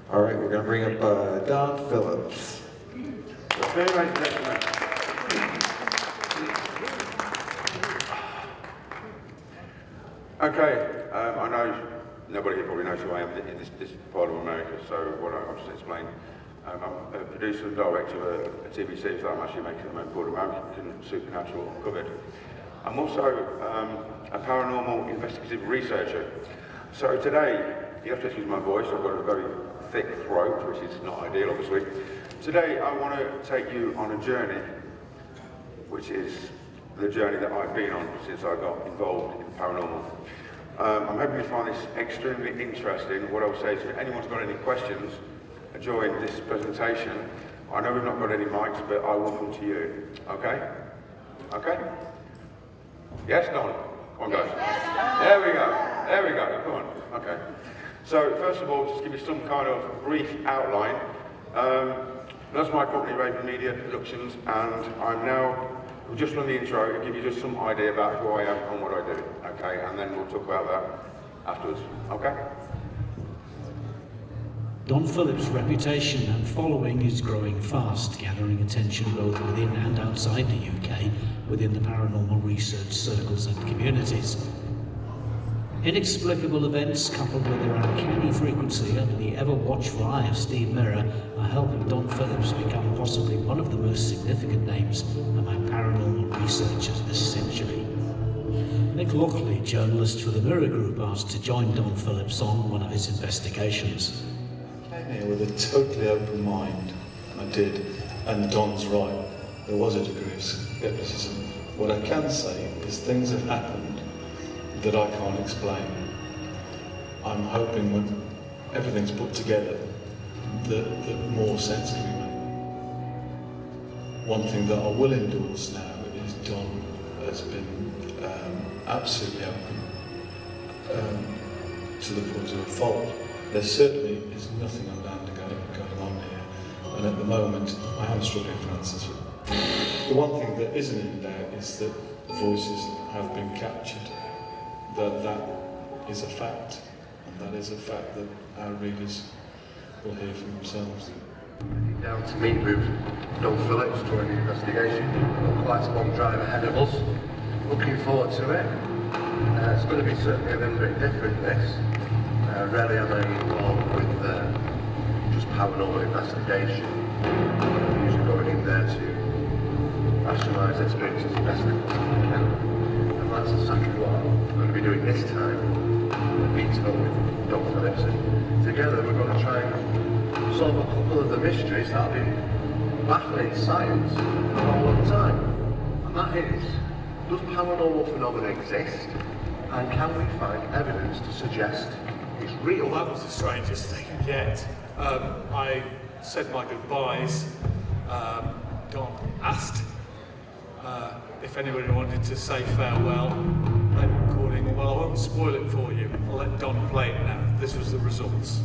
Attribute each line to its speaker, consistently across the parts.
Speaker 1: All right, we're going to bring up Don Phillips.
Speaker 2: Very nice gentlemen. Okay, I know nobody here probably knows who I am in this part of America, so what I'll just explain. I'm a producer and director of a TV series that I'm actually making at the moment called American Supernatural Uncovered. I'm also a paranormal investigative researcher. So today, you have to excuse my voice, I've got a very thick throat, which is not ideal obviously. Today I want to take you on a journey, which is the journey that I've been on since I got involved in paranormal. I'm hoping you find this extremely interesting. What I'll say is if anyone's got any questions during this presentation, I know we've not got any mics, but I will come to you, okay? Okay? Yes, Don? Come on, guys. There we go, come on, okay. So, first of all, just give you some kind of brief outline. That's my company, Raven Media Productions, and we'll just run the intro and give you just some idea about who I am and what I do, okay? And then we'll talk about that afterwards, okay?
Speaker 3: Don Phillips' reputation and following is growing fast, gathering attention both within and outside the UK, within the paranormal research circles and communities. Inexplicable events coupled with their uncanny frequency under the ever-watchful eye of Steve Mirror are helping Don Phillips become possibly one of the most significant names among paranormal researchers this century. Nick Lockley, journalist for the Mirror Group, asked to join Don Phillips on one of his investigations.
Speaker 4: I came here with a totally open mind, I did, and Don's right. There was a degree of skepticism. What I can say is things have happened that I can't explain. I'm hoping when everything's put together that more sense can be made. One thing that I will endorse now is Don has been absolutely open to the point of a fault. There certainly is nothing going on here, and at the moment I am struggling for answers. The one thing that isn't in doubt is that voices have been captured. That is a fact, and that is a fact that our readers will hear for themselves.
Speaker 5: Down to meet with Don Phillips during the investigation. Quite a long drive ahead of us. Looking forward to it. It's going to be certainly a little bit different, this. Rarely am I involved with just paranormal investigation. I'm usually going in there to rationalise experiences as best I can. And that's exactly what I'm going to be doing this time. Meeting up with Don Phillips, and together we're going to try and solve a couple of the mysteries that have been baffling science for a long time. And that is, does paranormal phenomena exist? And can we find evidence to suggest it's real?
Speaker 6: Well, that was the strangest thing yet. I said my goodbyes. Don asked if anybody wanted to say farewell. They were recording. Well, I won't spoil it for you. I'll let Don play it now. This was the results.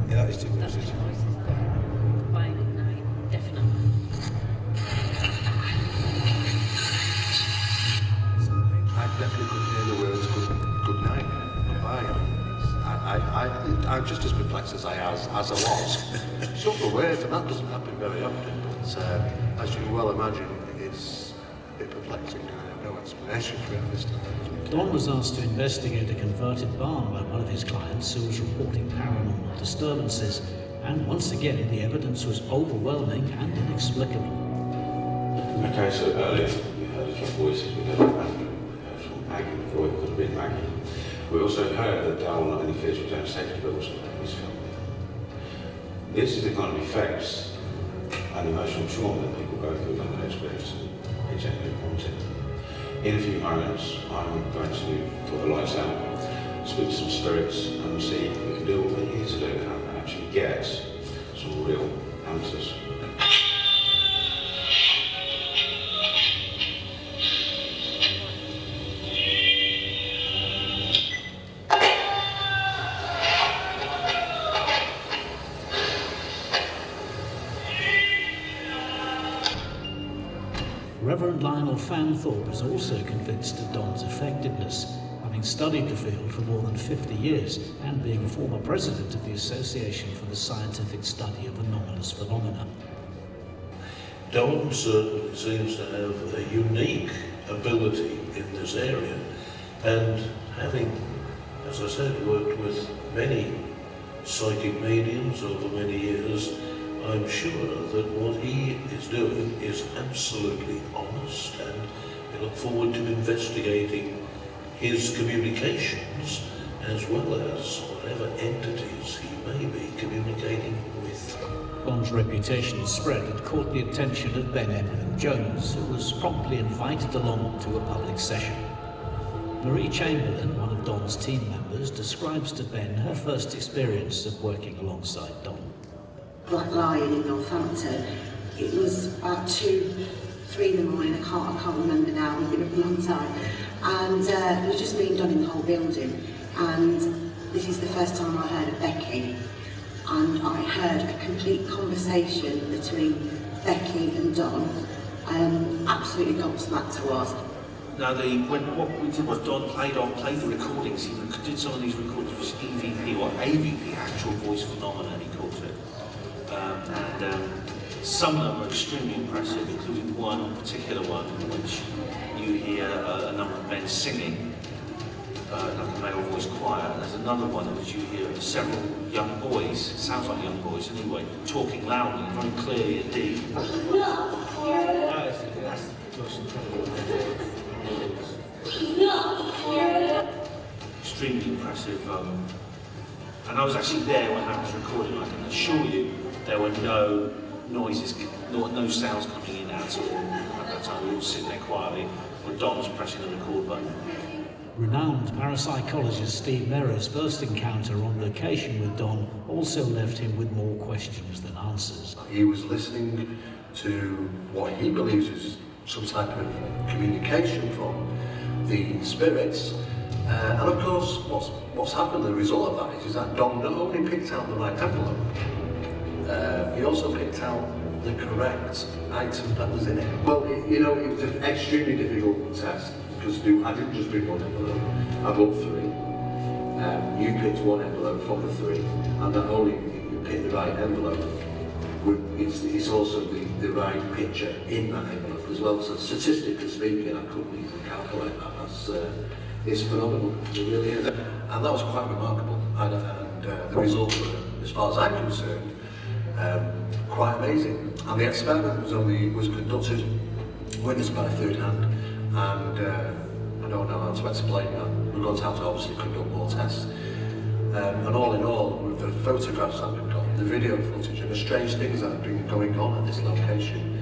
Speaker 1: Yeah, that is two voices.
Speaker 5: I definitely couldn't hear the words good night, goodbye. I'm just as perplexed as I was. Simple words, and that doesn't happen very often, but as you well imagine, it's a bit perplexing. I have no explanation for it this time.
Speaker 3: Don was asked to investigate a converted barn by one of his clients who was reporting paranormal disturbances, and once again the evidence was overwhelming and inexplicable.
Speaker 7: Okay, so earlier we heard a few voices. We heard from Andrew, we heard from Maggie, we thought it could have been Maggie. We also heard that Darryl not only fears for his own safety but also his family. This is the kind of effects and emotional trauma that people go through when they experience a genuine haunting. In a few moments, I'm going to put the lights out, speak to some spirits, and see if we can do what we're here to do and actually get some real answers.
Speaker 3: Reverend Lionel Fanthorpe is also convinced of Don's effectiveness. A having studied the field for more than 50 years and being former president of the Association for the Scientific Study of Anomalous Phenomena.
Speaker 8: Don certainly seems to have a unique ability in this area, and having, as I said, worked with many psychic mediums over many years, I'm sure that what he is doing is absolutely honest, and I look forward to investigating his communications as well as whatever entities he may be communicating with.
Speaker 3: Don's reputation spread had caught the attention of Ben Edmund Jones, who was promptly invited along to a public session. Marie Chamberlain, one of Don's team members, describes to Ben her first experience of working alongside Don.
Speaker 9: Black Lion in Northampton. It was about 2, 3 in the morning, I can't remember now, it's been a long time. And it was just me and Don in the whole building. And this is the first time I heard of Becky. And I heard a complete conversation between Becky and Don. Absolutely gobsmacked I was.
Speaker 10: Now, what we did was Don played the recordings. He did some of these recordings with EVP or AVP, actual voice phenomena, he calls it. Some of them were extremely impressive, including one particular one in which you hear a number of men singing, like a male voice choir. There's another one in which you hear several young boys, it sounds like young boys anyway, talking loudly, very clearly and deep. Extremely impressive. And I was actually there when that was recorded. I can assure you there were no noises, no sounds coming in at all. At that time we were all sitting there quietly with Don was pressing the record button.
Speaker 3: Renowned parapsychologist Steve Merrer's first encounter on location with Don also left him with more questions than answers.
Speaker 5: He was listening to what he believes is some type of communication from the spirits. And of course, what's happened, the result of that is that Don not only picked out the right envelope, he also picked out the correct item that was in it. Well, you know, it was an extremely difficult test because I didn't just pick one envelope, I bought 3. You picked one envelope from the 3, and not only you picked the right envelope, it's also the right picture in that envelope as well. So statistically speaking, I couldn't even calculate that. It's phenomenal, it really is. And that was quite remarkable. And the results were, as far as I'm concerned, quite amazing. And the experiment was conducted, witnessed by a third hand, and I don't know how to explain that. We're going to have to obviously conduct more tests. And all in all, with the photographs that we've got, the video footage, and the strange things that have been going on at this location,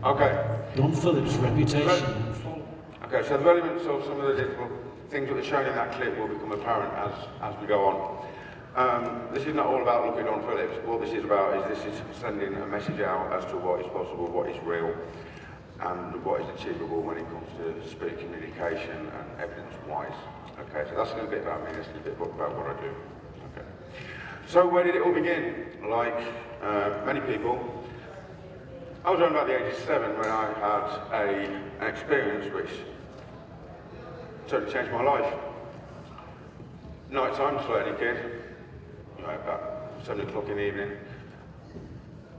Speaker 2: Okay.
Speaker 3: Don Phillips' reputation.
Speaker 2: Okay, so the relevance of some of the difficult things that are shown in that clip will become apparent as we go on. This is not all about looking on Phillips. What this is about is sending a message out as to what is possible, what is real, and what is achievable when it comes to spirit communication and evidence-wise. Okay, so that's a little bit about me, that's a little bit about what I do. Okay. So where did it all begin? Like many people, I was around about the age of 7 when I had an experience which totally changed my life. Night time, just like any kid, you know, about 7 o'clock in the evening,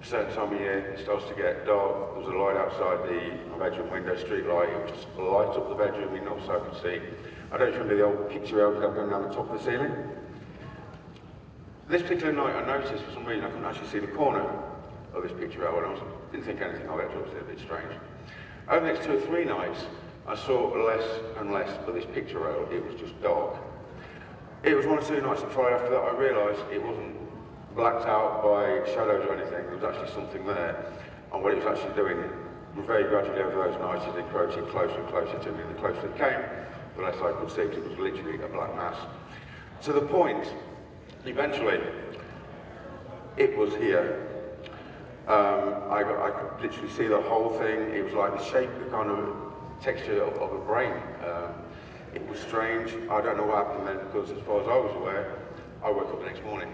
Speaker 2: a certain time of year, it starts to get dark. There was a light outside my bedroom window, street light. It would just light up the bedroom window so I could see. I don't remember the old picture elves that going down the top of the ceiling. This particular night I noticed for some reason I couldn't actually see the corner of this picture elf, and I didn't think anything of it, it was a bit strange. Over the next 2 or 3 nights, I saw less and less of this picture elf. It was just dark. It was 1 or 2 nights that Friday after that I realised it wasn't blacked out by shadows or anything, there was actually something there, and what it was actually doing very gradually over those nights it encroaching closer and closer to me, and the closer it came, the less I could see, because it was literally a black mass. To the point, eventually, it was here. I could literally see the whole thing. It was like the shape, the kind of texture of a brain. It was strange. I don't know what happened then, because as far as I was aware, I woke up the next morning.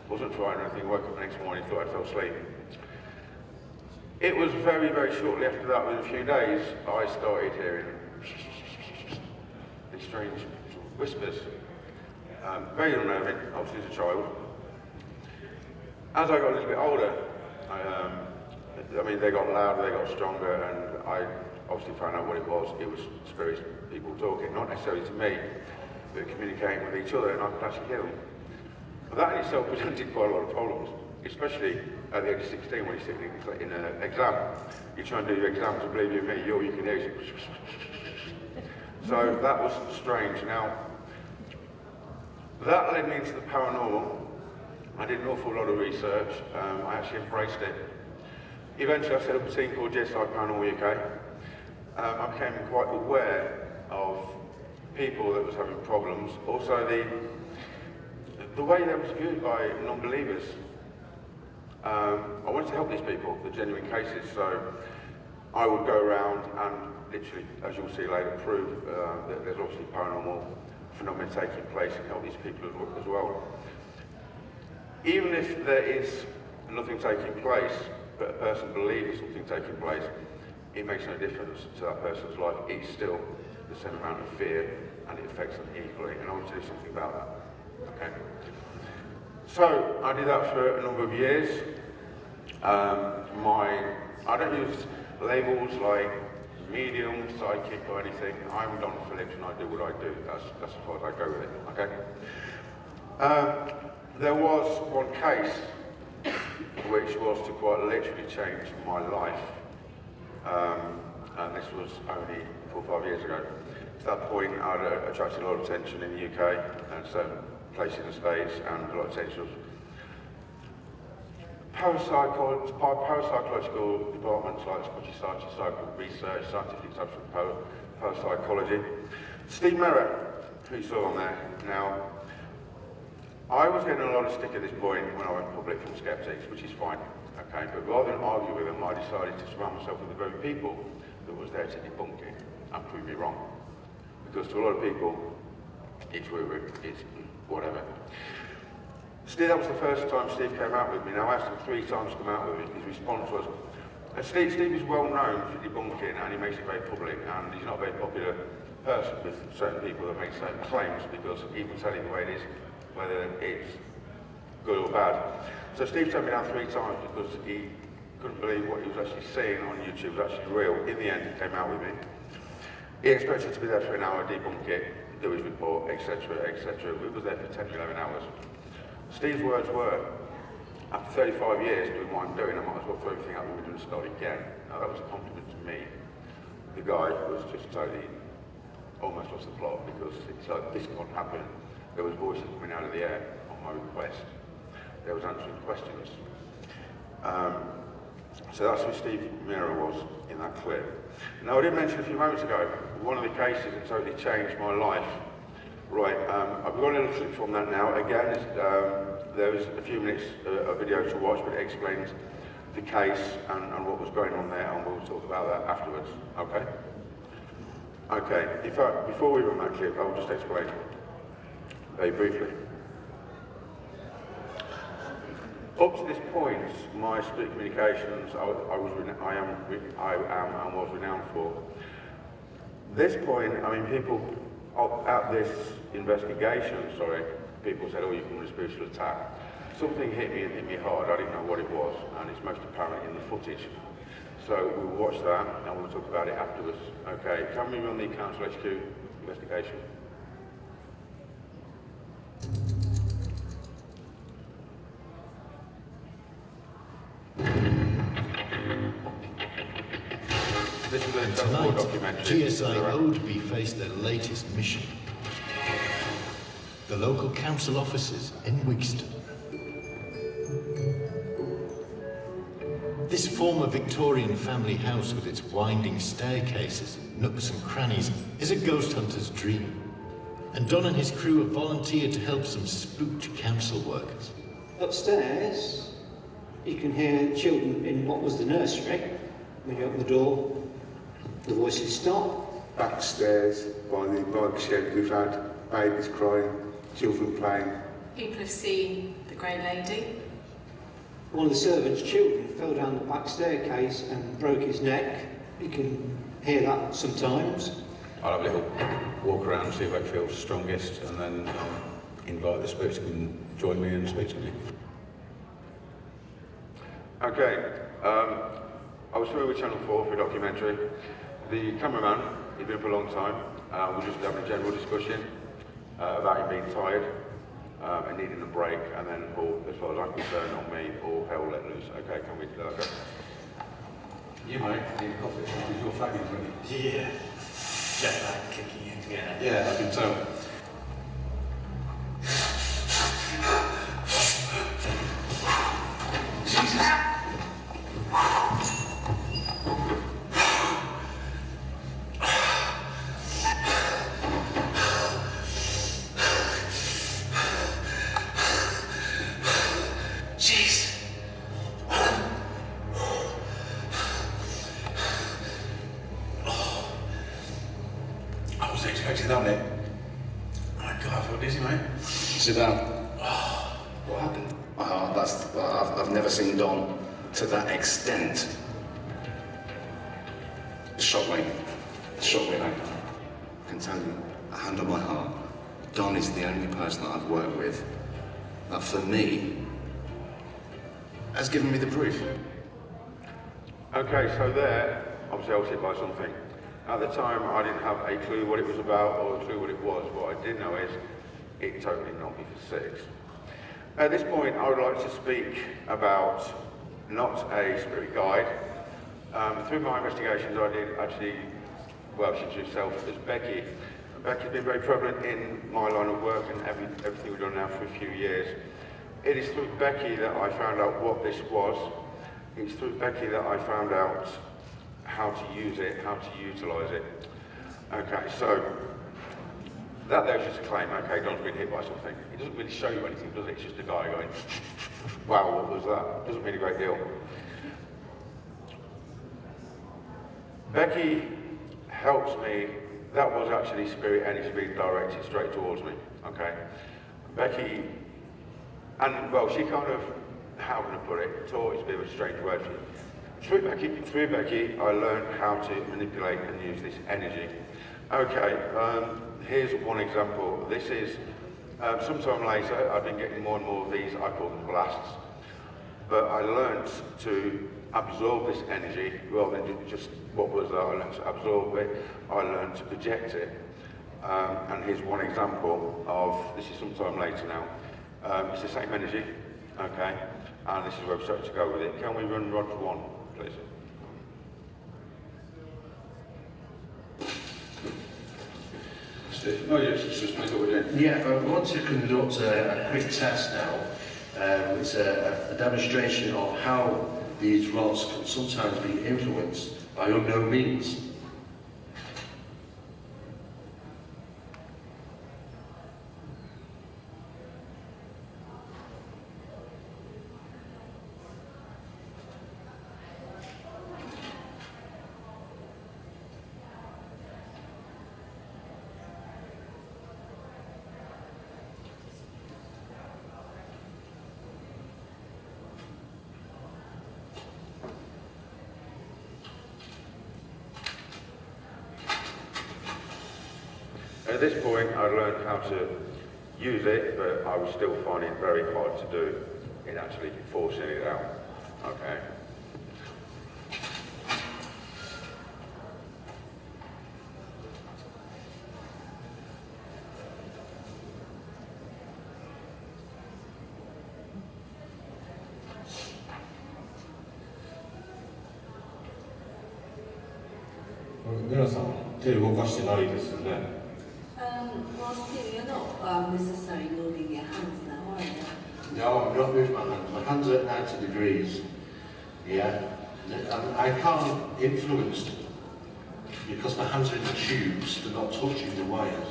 Speaker 2: Wasn't frightened or anything, woke up the next morning, thought I fell asleep. It was very, very shortly after that, within a few days, I started hearing these strange whispers. Very unnerving, obviously as a child. As I got a little bit older, I mean, they got louder, they got stronger, and I obviously found out what it was. It was spirits, people talking, not necessarily to me, but communicating with each other, and I could actually hear them. But that in itself presented quite a lot of problems, especially at the age of 16 when you're sitting in an exam. You try and do your exams, and believe you me, all you can hear is so that was strange. Now, that led me into the paranormal. I did an awful lot of research. I actually embraced it. Eventually, I set up a team called GSI Paranormal UK. I became quite aware of people that was having problems. Also, the way they was viewed by non-believers. I wanted to help these people, the genuine cases. So I would go around and literally, as you'll see later, prove that there's obviously paranormal phenomena taking place and help these people as well. Even if there is nothing taking place, but a person believes something taking place, it makes no difference to that person's life. It's still the same amount of fear, and it affects them equally, and I want to do something about that. Okay. So I did that for a number of years. I don't use labels like medium, psychic, or anything. I'm Don Phillips, and I do what I do. That's as far as I go with it. Okay. There was one case which was to quite literally change my life, and this was only 4 or 5 years ago. At that point, I'd attracted a lot of attention in the UK and certain places in the States, and a lot of attention of parapsychological departments like Scottish Psychical Research, Scientific Social Parapsychology. Steve Merritt, who you saw on there. Now, I was getting a lot of stick at this point when I went public from skeptics, which is fine, okay? But rather than argue with them, I decided to surround myself with the very people that was there to debunk it and prove me wrong. Because to a lot of people, it's woo-woo, it's whatever. Steve, that was the first time Steve came out with me. Now, I asked him 3 times to come out with me. His response was, Steve is well known for debunking, and he makes it very public, and he's not a very popular person with certain people that make certain claims, because he will tell you the way it is, whether it's good or bad. So Steve turned me down 3 times because he couldn't believe what he was actually seeing on YouTube was actually real. In the end, he came out with me. He expected to be there for an hour, debunk it, do his report, etc., etc. We were there for 10, 11 hours. Steve's words were, after 35 years doing what I'm doing, I might as well throw everything out the window and start again. Now that was a compliment to me. The guy was just totally almost lost the plot, because it's like, this can't happen. There was voices coming out of the air on my request. There was answering questions. So that's who Steve Mira was in that clip. Now, I did mention a few moments ago, one of the cases that totally changed my life. Right, I've got a little clip from that now. Again, there was a few minutes of video to watch, but it explains the case and what was going on there, and we'll talk about that afterwards, okay? Okay, in fact, before we run that clip, I'll just explain very briefly. Up to this point, my spirit communications, I am and was renowned for. This point, I mean, people at this investigation, people said, oh, you can do a spiritual attack. Something hit me and hit me hard. I didn't know what it was, and it's most apparent in the footage. So we'll watch that, and we'll talk about it afterwards. Okay, can we run the Council HQ investigation? This is a
Speaker 11: Tonight,
Speaker 2: documentary.
Speaker 11: GSI Oldby faced their latest mission. The local council offices in Wigston. This former Victorian family house with its winding staircases, nooks and crannies is a ghost hunter's dream. And Don and his crew have volunteered to help some spooked council workers.
Speaker 12: Upstairs, you can hear children in what was the nursery. When you open the door, the voices stop.
Speaker 13: Backstairs, by the shed, we've had babies crying, children playing.
Speaker 14: People have seen the Grey Lady.
Speaker 12: One of the servants' children fell down the back staircase and broke his neck. You can hear that sometimes.
Speaker 7: I'll have a little walk around, see where it feels strongest, and then invite the spirits to come and join me and speak to me.
Speaker 2: Okay, I was through with Channel 4 for a documentary. The cameraman, he'd been for a long time. We just having a general discussion about him being tired and needing a break, and then Paul, as far as I'm concerned, on me, all hell let loose. Okay, can we do that? Okay.
Speaker 7: You mate, need a coffee? Is your faggot ready?
Speaker 10: Yeah. Jet lag kicking in. Yeah.
Speaker 7: Yeah, I can tell.
Speaker 11: I was expecting that, mate. Oh my God, I feel dizzy, mate.
Speaker 14: Sit down.
Speaker 11: What happened?
Speaker 14: I've never seen Don to that extent. It shocked me. It shocked me, mate. I can tell you, a hand on my heart, Don is the only person that I've worked with that, for me, has given me the proof.
Speaker 2: Okay, so there, obviously I was hit by something. At the time, I didn't have a clue what it was about or a clue what it was. What I did know is it totally knocked me for six. At this point, I would like to speak about not a spirit guide. Through my investigations, I did actually, well, she introduced herself as Becky. Becky's been very prevalent in my line of work and everything we've done now for a few years. It is through Becky that I found out what this was. It's through Becky that I found out how to use it, how to utilise it. Okay, so that there's just a claim. Okay, Don's been hit by something. It doesn't really show you anything, does it? It's just a guy going, wow, what was that? Doesn't mean a great deal. Becky helps me. That was actually spirit energy being directed straight towards me. Okay, Becky, and well, she kind of, how can I put it? Taught is a bit of a strange word for me. Through Becky, I learned how to manipulate and use this energy. Okay, here's one example. This is, sometime later, I've been getting more and more of these, I call them blasts. But I learned to absorb this energy rather than just what was there. I learned to absorb it, I learned to project it. And here's one example of, this is sometime later now. It's the same energy, okay? And this is where we're starting to go with it. Can we run Rod 1, please?
Speaker 7: Steve? Oh yes, it's just make what we're doing.
Speaker 5: Yeah, I want to conduct a quick test now. It's a demonstration of how these rods can sometimes be influenced by unknown means.
Speaker 2: At this point, I learned how to use it, but I was still finding it very hard to do in actually forcing it out. Okay.
Speaker 7: 皆さん、手動かしてないですよね。
Speaker 15: Well, still, you're not necessarily moving your hands now, are you?
Speaker 5: No, I'm not moving my hands. My hands are at 90 degrees. Yeah. I can't influence them because my hands are in the tubes, they're not touching the wires.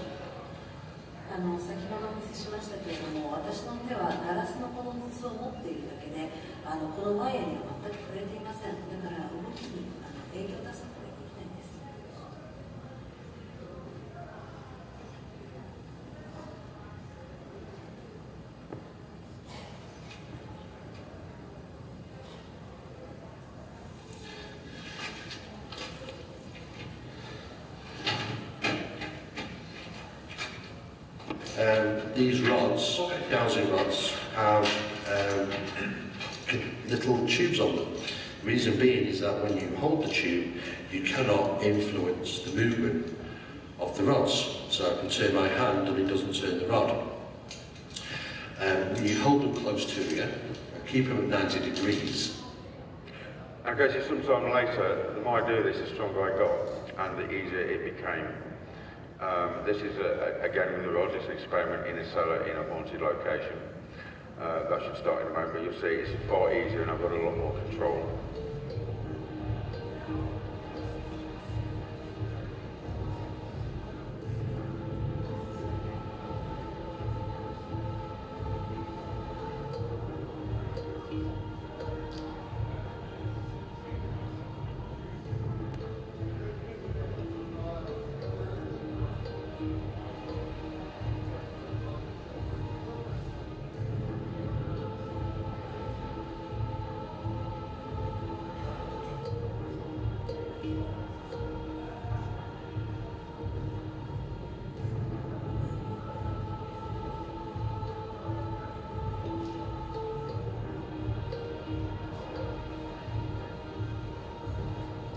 Speaker 15: 先ほどお見せしましたけれども、私の手はガラスのこの筒を持っているだけで、このワイヤには全く触れていません。だから動きに影響を出すことができないんです。
Speaker 8: These rods, dowsing rods, have little tubes on them. Reason being is that when you hold the tube, you cannot influence the movement of the rods. So I can turn my hand and it doesn't turn the rod. You hold them close to you and keep them at 90 degrees.
Speaker 2: Okay, so sometime later, the more I do this, the stronger I got, and the easier it became. This is, again, with the rods, it's an experiment in a cellar in a haunted location. That should start in a moment, but you'll see it's far easier and I've got a lot more control.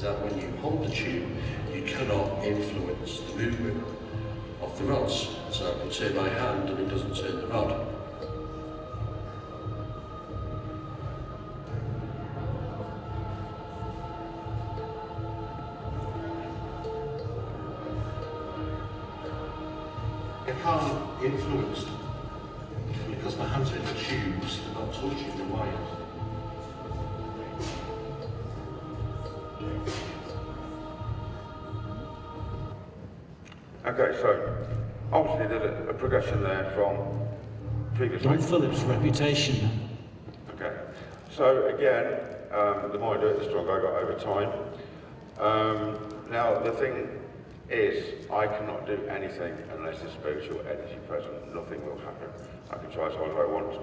Speaker 8: That when you hold the tube, you cannot influence the movement of the rods. So I can turn my hand and it doesn't turn the rod. I can't influence them because my hands are in the tubes, they're not touching the wires.
Speaker 2: Okay, so obviously there's a progression there from previously.
Speaker 3: Don Phillips' reputation.
Speaker 2: Okay, so again, the more I do it, the stronger I got over time. Now the thing is, I cannot do anything unless there's spiritual energy present. Nothing will happen. I can try as hard as I want to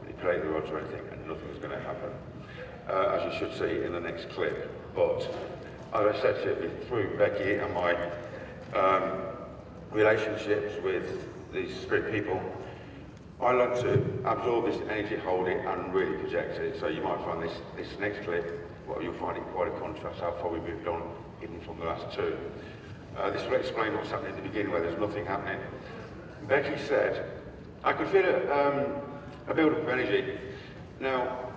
Speaker 2: manipulate the rods or anything, and nothing is going to happen, as you should see in the next clip. But as I said to you, through Becky and my relationships with these spirit people, I like to absorb this energy, hold it, and really project it. So you might find this next clip, well, you'll find it quite a contrast how far we moved on, even from the last two. This will explain what's happening at the beginning, where there's nothing happening. Becky said, I could feel a build-up of energy. Now,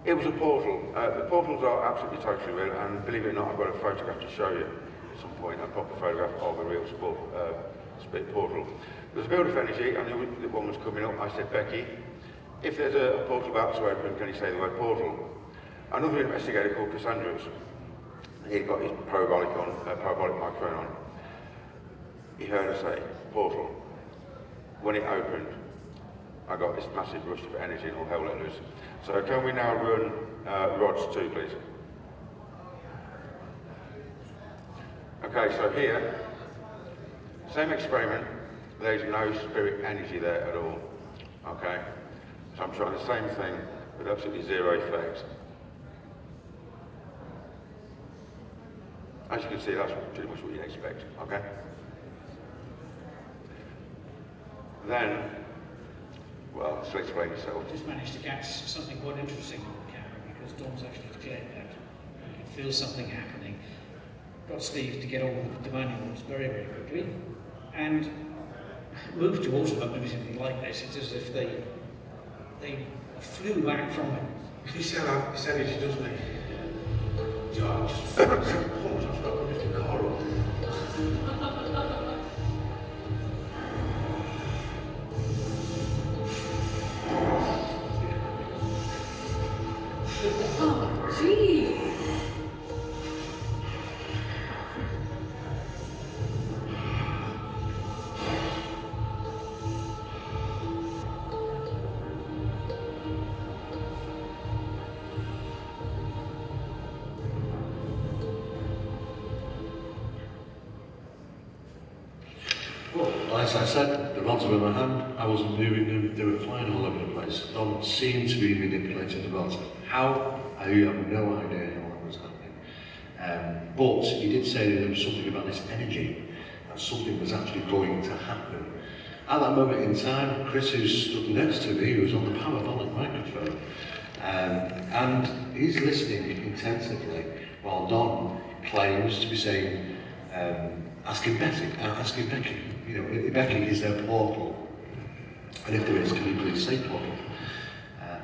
Speaker 2: it was a portal. The portals are absolutely totally real, and believe it or not, I've got a photograph to show you at some point, a proper photograph of a real split portal. There was a build-up of energy, I knew that one was coming up. I said, Becky, if there's a portal about to open, can you say the word portal? Another investigator called Cassandra, he'd got his parabolic microphone on. He heard her say, portal. When it opened, I got this massive rush of energy and all hell let loose. So can we now run rods too, please? Okay, so here, same experiment, there's no spirit energy there at all. Okay? So I'm trying the same thing with absolutely zero effect. As you can see, that's pretty much what you'd expect, okay? Then, well, so explain yourself.
Speaker 3: Just managed to catch something quite interesting on the camera, because Don's actually declared that you can feel something happening. Got Steve to get on with the manuals very, very quickly, and moved towards them. I've never seen anything like this. It's as if they flew back from it.
Speaker 8: You see how this energy, doesn't it? Yeah, just pulled off the car up.
Speaker 15: Oh, geez.
Speaker 8: Well, as I said, the rods were in my hand, I wasn't moving them, they were flying all over the place. Don seemed to be manipulating the rods. How? I have no idea what was happening. But he did say that there was something about this energy,
Speaker 5: that something was actually going to happen. At that moment in time, Chris, who stood next to me, was on the parabolic microphone, and he's listening intensively while Don claims to be saying, asking Becky, you know, Becky, is there a portal? And if there is, can you please say portal?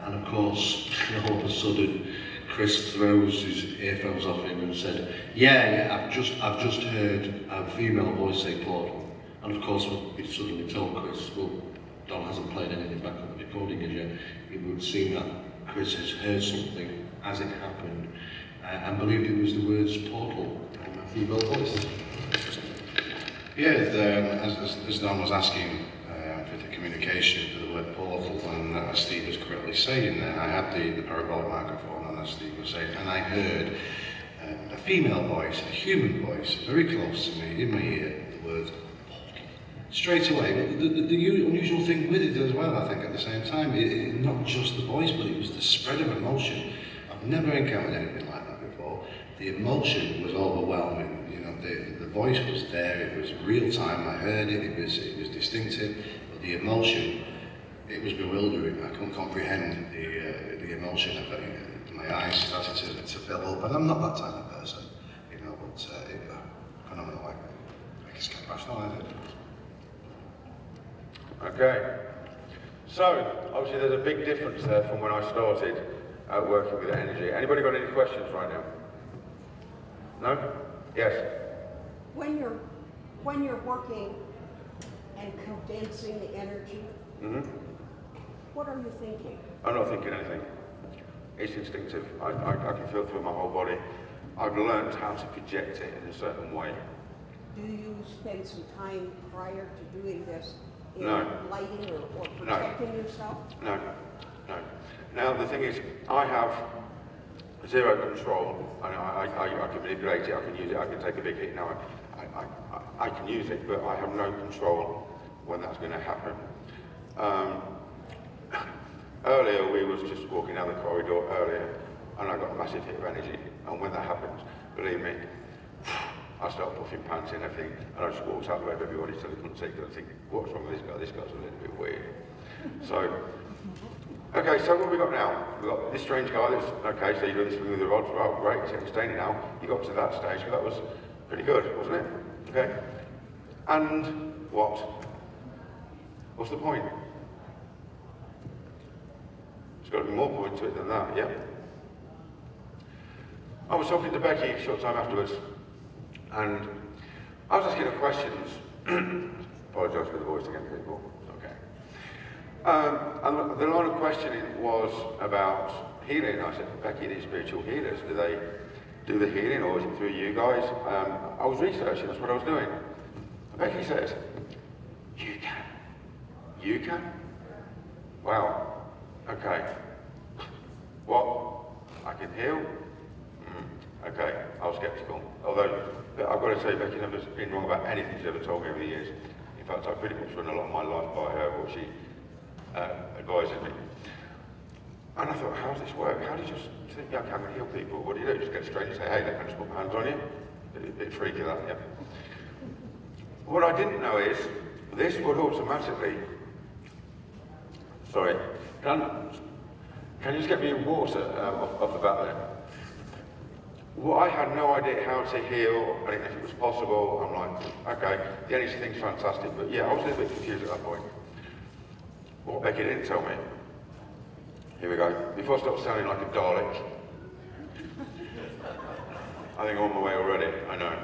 Speaker 5: And of course, all of a sudden, Chris throws his earphones off him and said, yeah, I've just heard a female voice say portal. And of course, we suddenly told Chris, well, Don hasn't played anything back on the recording as yet. It would seem that Chris has heard something as it happened and believed it was the words portal from a female voice.
Speaker 7: Yeah, as Don was asking for the communication for the word portal, and as Steve was correctly saying there, I had the parabolic microphone on, as Steve was saying, and I heard a female voice, a human voice, very close to me, in my ear, the word straight away. But the unusual thing with it as well, I think, at the same time, not just the voice, but it was the spread of emotion. I've never encountered anything like that before. The emotion was overwhelming. You know, the voice was there. It was real time. I heard it. It was distinctive. But the emotion, it was bewildering. I couldn't comprehend the emotion of it. My eyes started to fill up, and I'm not that type of person, you know. But phenomenal, like I just can't rationalise it.
Speaker 2: Okay, so obviously there's a big difference there from when I started working with energy. Anybody got any questions right now? No? Yes?
Speaker 16: When you're working and condensing the energy, what are you thinking?
Speaker 2: I'm not thinking anything. It's instinctive. I can feel through my whole body. I've learned how to project it in a certain way.
Speaker 16: Do you spend some time prior to doing this in
Speaker 2: No.
Speaker 16: lighting or protecting yourself?
Speaker 2: No. Now the thing is, I have zero control, and I can manipulate it, I can use it, I can take a big hit. Now I can use it, but I have no control when that's going to happen. Earlier we was just walking down the corridor earlier, and I got a massive hit of energy, and when that happens, believe me, I started puffing pants and everything, and I just walked out the way of everybody so they couldn't see, because I think, what's wrong with this guy? This guy's a little bit weird. So, okay, so what have we got now? We've got this strange guy that's, okay, so you're doing this thing with the rods, well, great, it's entertaining now. You got to that stage, so that was pretty good, wasn't it? Okay. And what? What's the point? There's got to be more point to it than that, yeah? I was talking to Becky a short time afterwards, and I was asking her questions. Apologise for the voice again, people. Okay. And the line of questioning was about healing. I said, Becky, these spiritual healers, do they do the healing, or is it through you guys? I was researching, that's what I was doing. And Becky said, you can. You can? Wow. Okay. What? I can heal? Okay, I was sceptical. Although, I've got to say, Becky never's been wrong about anything she's ever told me over the years. In fact, I pretty much run a lot of my life by her, what she advises me. And I thought, how does this work? How do you just think, yeah, I can heal people? What do you do? Just get straight and say, hey, I just put my hands on you? A bit freaky, that, yeah. What I didn't know is, this would automatically... Sorry, can you just get me water off the bat there? Well, I had no idea how to heal, I didn't know if it was possible. I'm like, okay, the energy thing's fantastic, but yeah, I was a little bit confused at that point. What Becky didn't tell me. Here we go. Before I stop sounding like a Dalek. I think I'm on my way already, I know.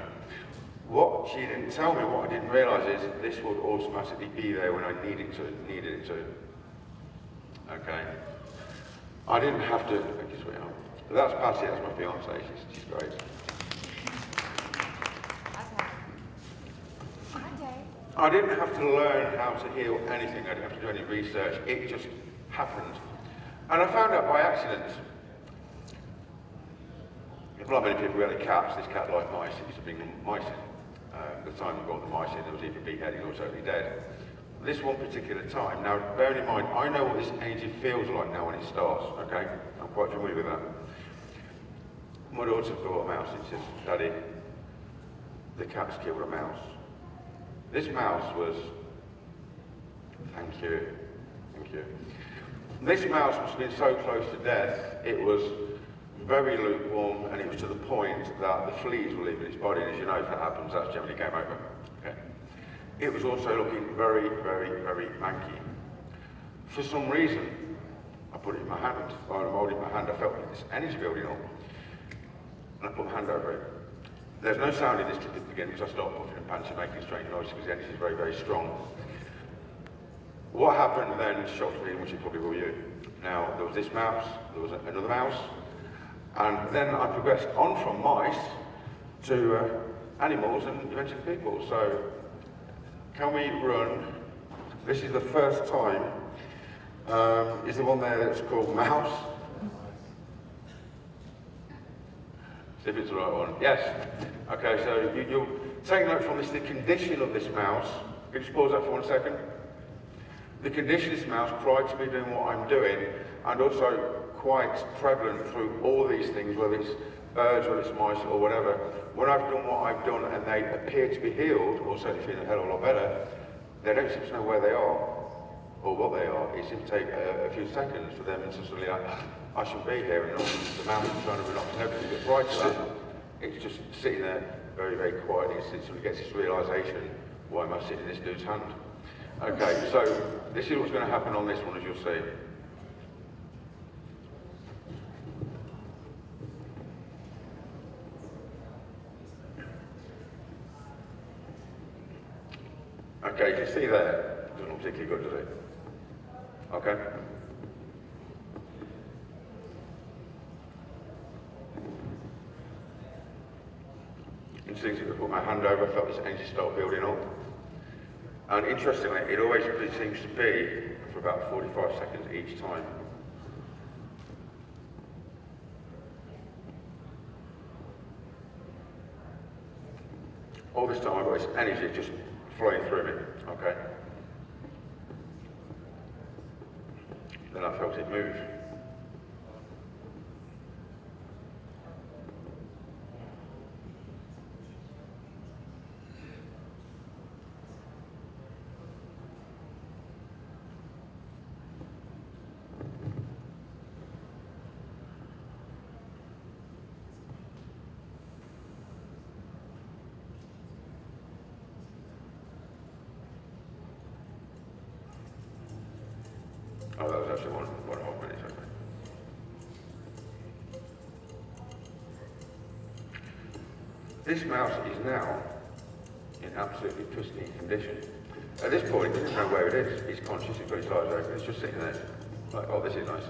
Speaker 2: What she didn't tell me, what I didn't realise is this would automatically be there when I needed it to. Okay. I didn't have to, thank you, sweetheart. But that's Patty, that's my fiancée, she's great. I didn't have to learn how to heal anything, I didn't have to do any research, it just happened. And I found out by accident. Like many people, we had a cat, this cat liked mice, it used to bring mice in. At the time we got the mice in, there was either beheaded or totally dead. This one particular time, now bearing in mind, I know what this energy feels like now when it starts, okay? I'm quite familiar with that. My daughter brought a mouse and says, Daddy, the cat's killed a mouse. This mouse was, thank you. This mouse must have been so close to death, it was very lukewarm, and it was to the point that the fleas were leaving its body, and as you know, if that happens, that's generally game over. Okay. It was also looking very, very, very manky. For some reason, I put it in my hand. While I'm holding my hand, I felt this energy building up, and I put my hand over it. There's no sound in this clip at the beginning because I started puffing and panting, making strange noises because the energy is very, very strong. What happened then shocked me, which it probably will you. Now, there was this mouse, there was another mouse, and then I progressed on from mice to animals and eventually people. So, can we run? This is the first time. Is the one there that's called mouse? See if it's the right one. Yes. Okay, so you'll take note from this, the condition of this mouse. Can you just pause that for 1 second? The condition of this mouse prior to me doing what I'm doing, and also quite prevalent through all these things, whether it's birds, whether it's mice or whatever. When I've done what I've done and they appear to be healed, or certainly feeling a hell of a lot better, they don't seem to know where they are or what they are. It seems to take a few seconds for them to suddenly like, I should be here, and the mouse is trying to run off and everything. But prior to that, it's just sitting there very, very quietly. It suddenly gets this realisation, why am I sitting in this dude's hand? Okay, so this is what's going to happen on this one, as you'll see. Okay, you can see there, it doesn't look particularly good, does it? Okay. Instinctively put my hand over, felt this energy start building up. And interestingly, it always seems to be for about 45 seconds each time. All this time I've got this energy just flowing through me, okay? Then I felt it move. Oh, that was actually 1.5 minutes, okay. This mouse is now in absolutely pristine condition. At this point, he doesn't know where it is. He's conscious, he's got his eyes open, it's just sitting there. Like, oh, this is nice.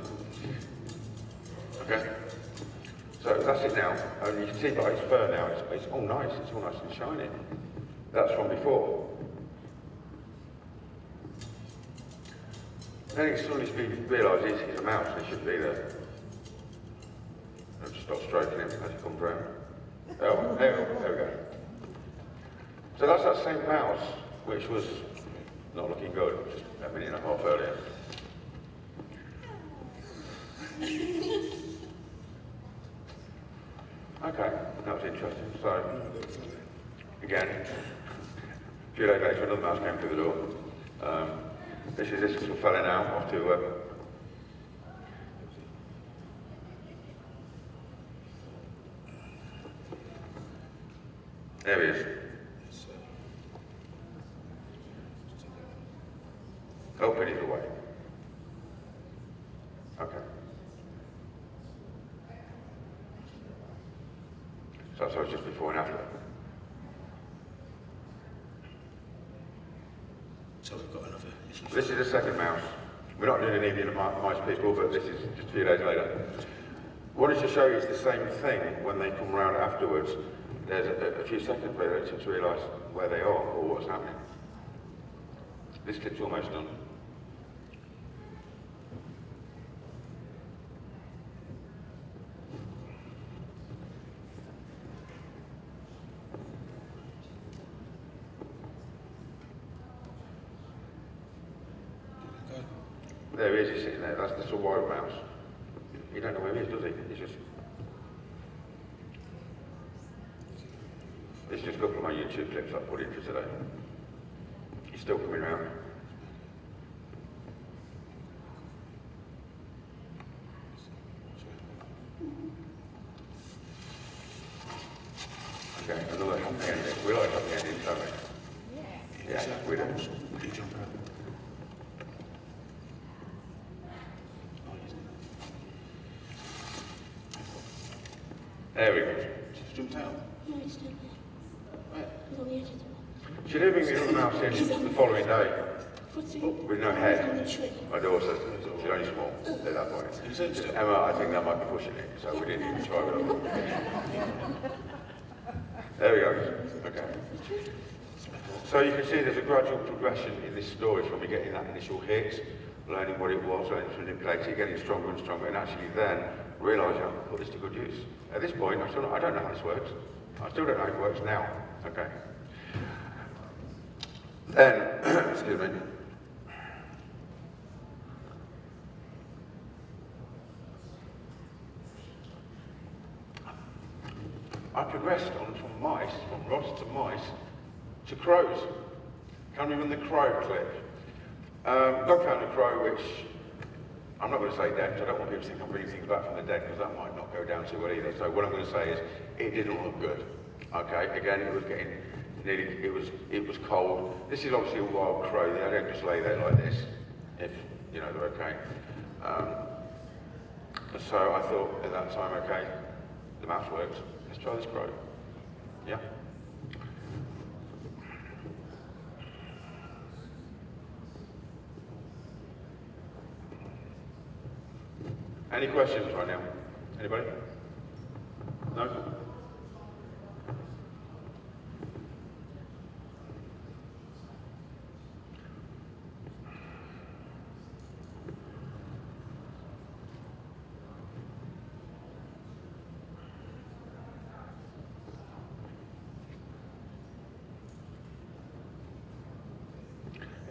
Speaker 2: Okay? So that's it now. And you can see by its fur now, it's all nice, it's all nice and shiny. That's from before. Then it suddenly realises he's a mouse and he shouldn't be there. I'll just stop stroking him as he comes round. Oh, there we go. So that's that same mouse, which was not looking good, just a minute and a half earlier. Okay, that was interesting. So, again, a few days later another mouse came through the door. This is this little fella now, off to there he is. Open either way. Okay. So it's just before and after.
Speaker 8: So we've got another.
Speaker 2: This is the second mouse. We're not doing an evening of mice people, but this is just a few days later. What I should show you is the same thing when they come round afterwards. There's a few seconds where they just realise where they are or what's happening. This clip's almost done. There he is, he's sitting there. That's a wild mouse. You don't know where he is, does he? He's just... This is just a couple of my YouTube clips I put in for today. Still coming round. Okay, another happy ending. We like happy endings, don't we? Yeah, we do.
Speaker 7: Would you jump out?
Speaker 2: There we go.
Speaker 7: She's jumped out.
Speaker 17: No, it's down there. He's on the edge of the wall.
Speaker 2: She did bring me another mouse in the following day,
Speaker 17: What's he?
Speaker 2: with no
Speaker 17: On the
Speaker 2: head.
Speaker 17: tree.
Speaker 2: My daughter, she's only small at that point. Emma, I think that might be pushing it, so we didn't even try it. There we go. Okay. So you can see there's a gradual progression in this story from me getting that initial hit, learning what it was, learning to manipulate it, getting stronger and stronger, and actually then realising I can put this to good use. At this point, I don't know how this works. I still don't know how it works now. Okay. Then, excuse me. I progressed on from rods to mice, to crows. Can we run the crow clip? Dog found a crow which, I'm not going to say dead, because I don't want people to think I'm bringing things back from the dead, because that might not go down too well either. So what I'm going to say is, it didn't look good. Okay, again, it was getting nearly, it was cold. This is obviously a wild crow. They don't just lay there like this, if, you know, they're okay. So I thought at that time, okay, the mouse works. Let's try this crow. Yeah. Any questions right now? Anybody? No?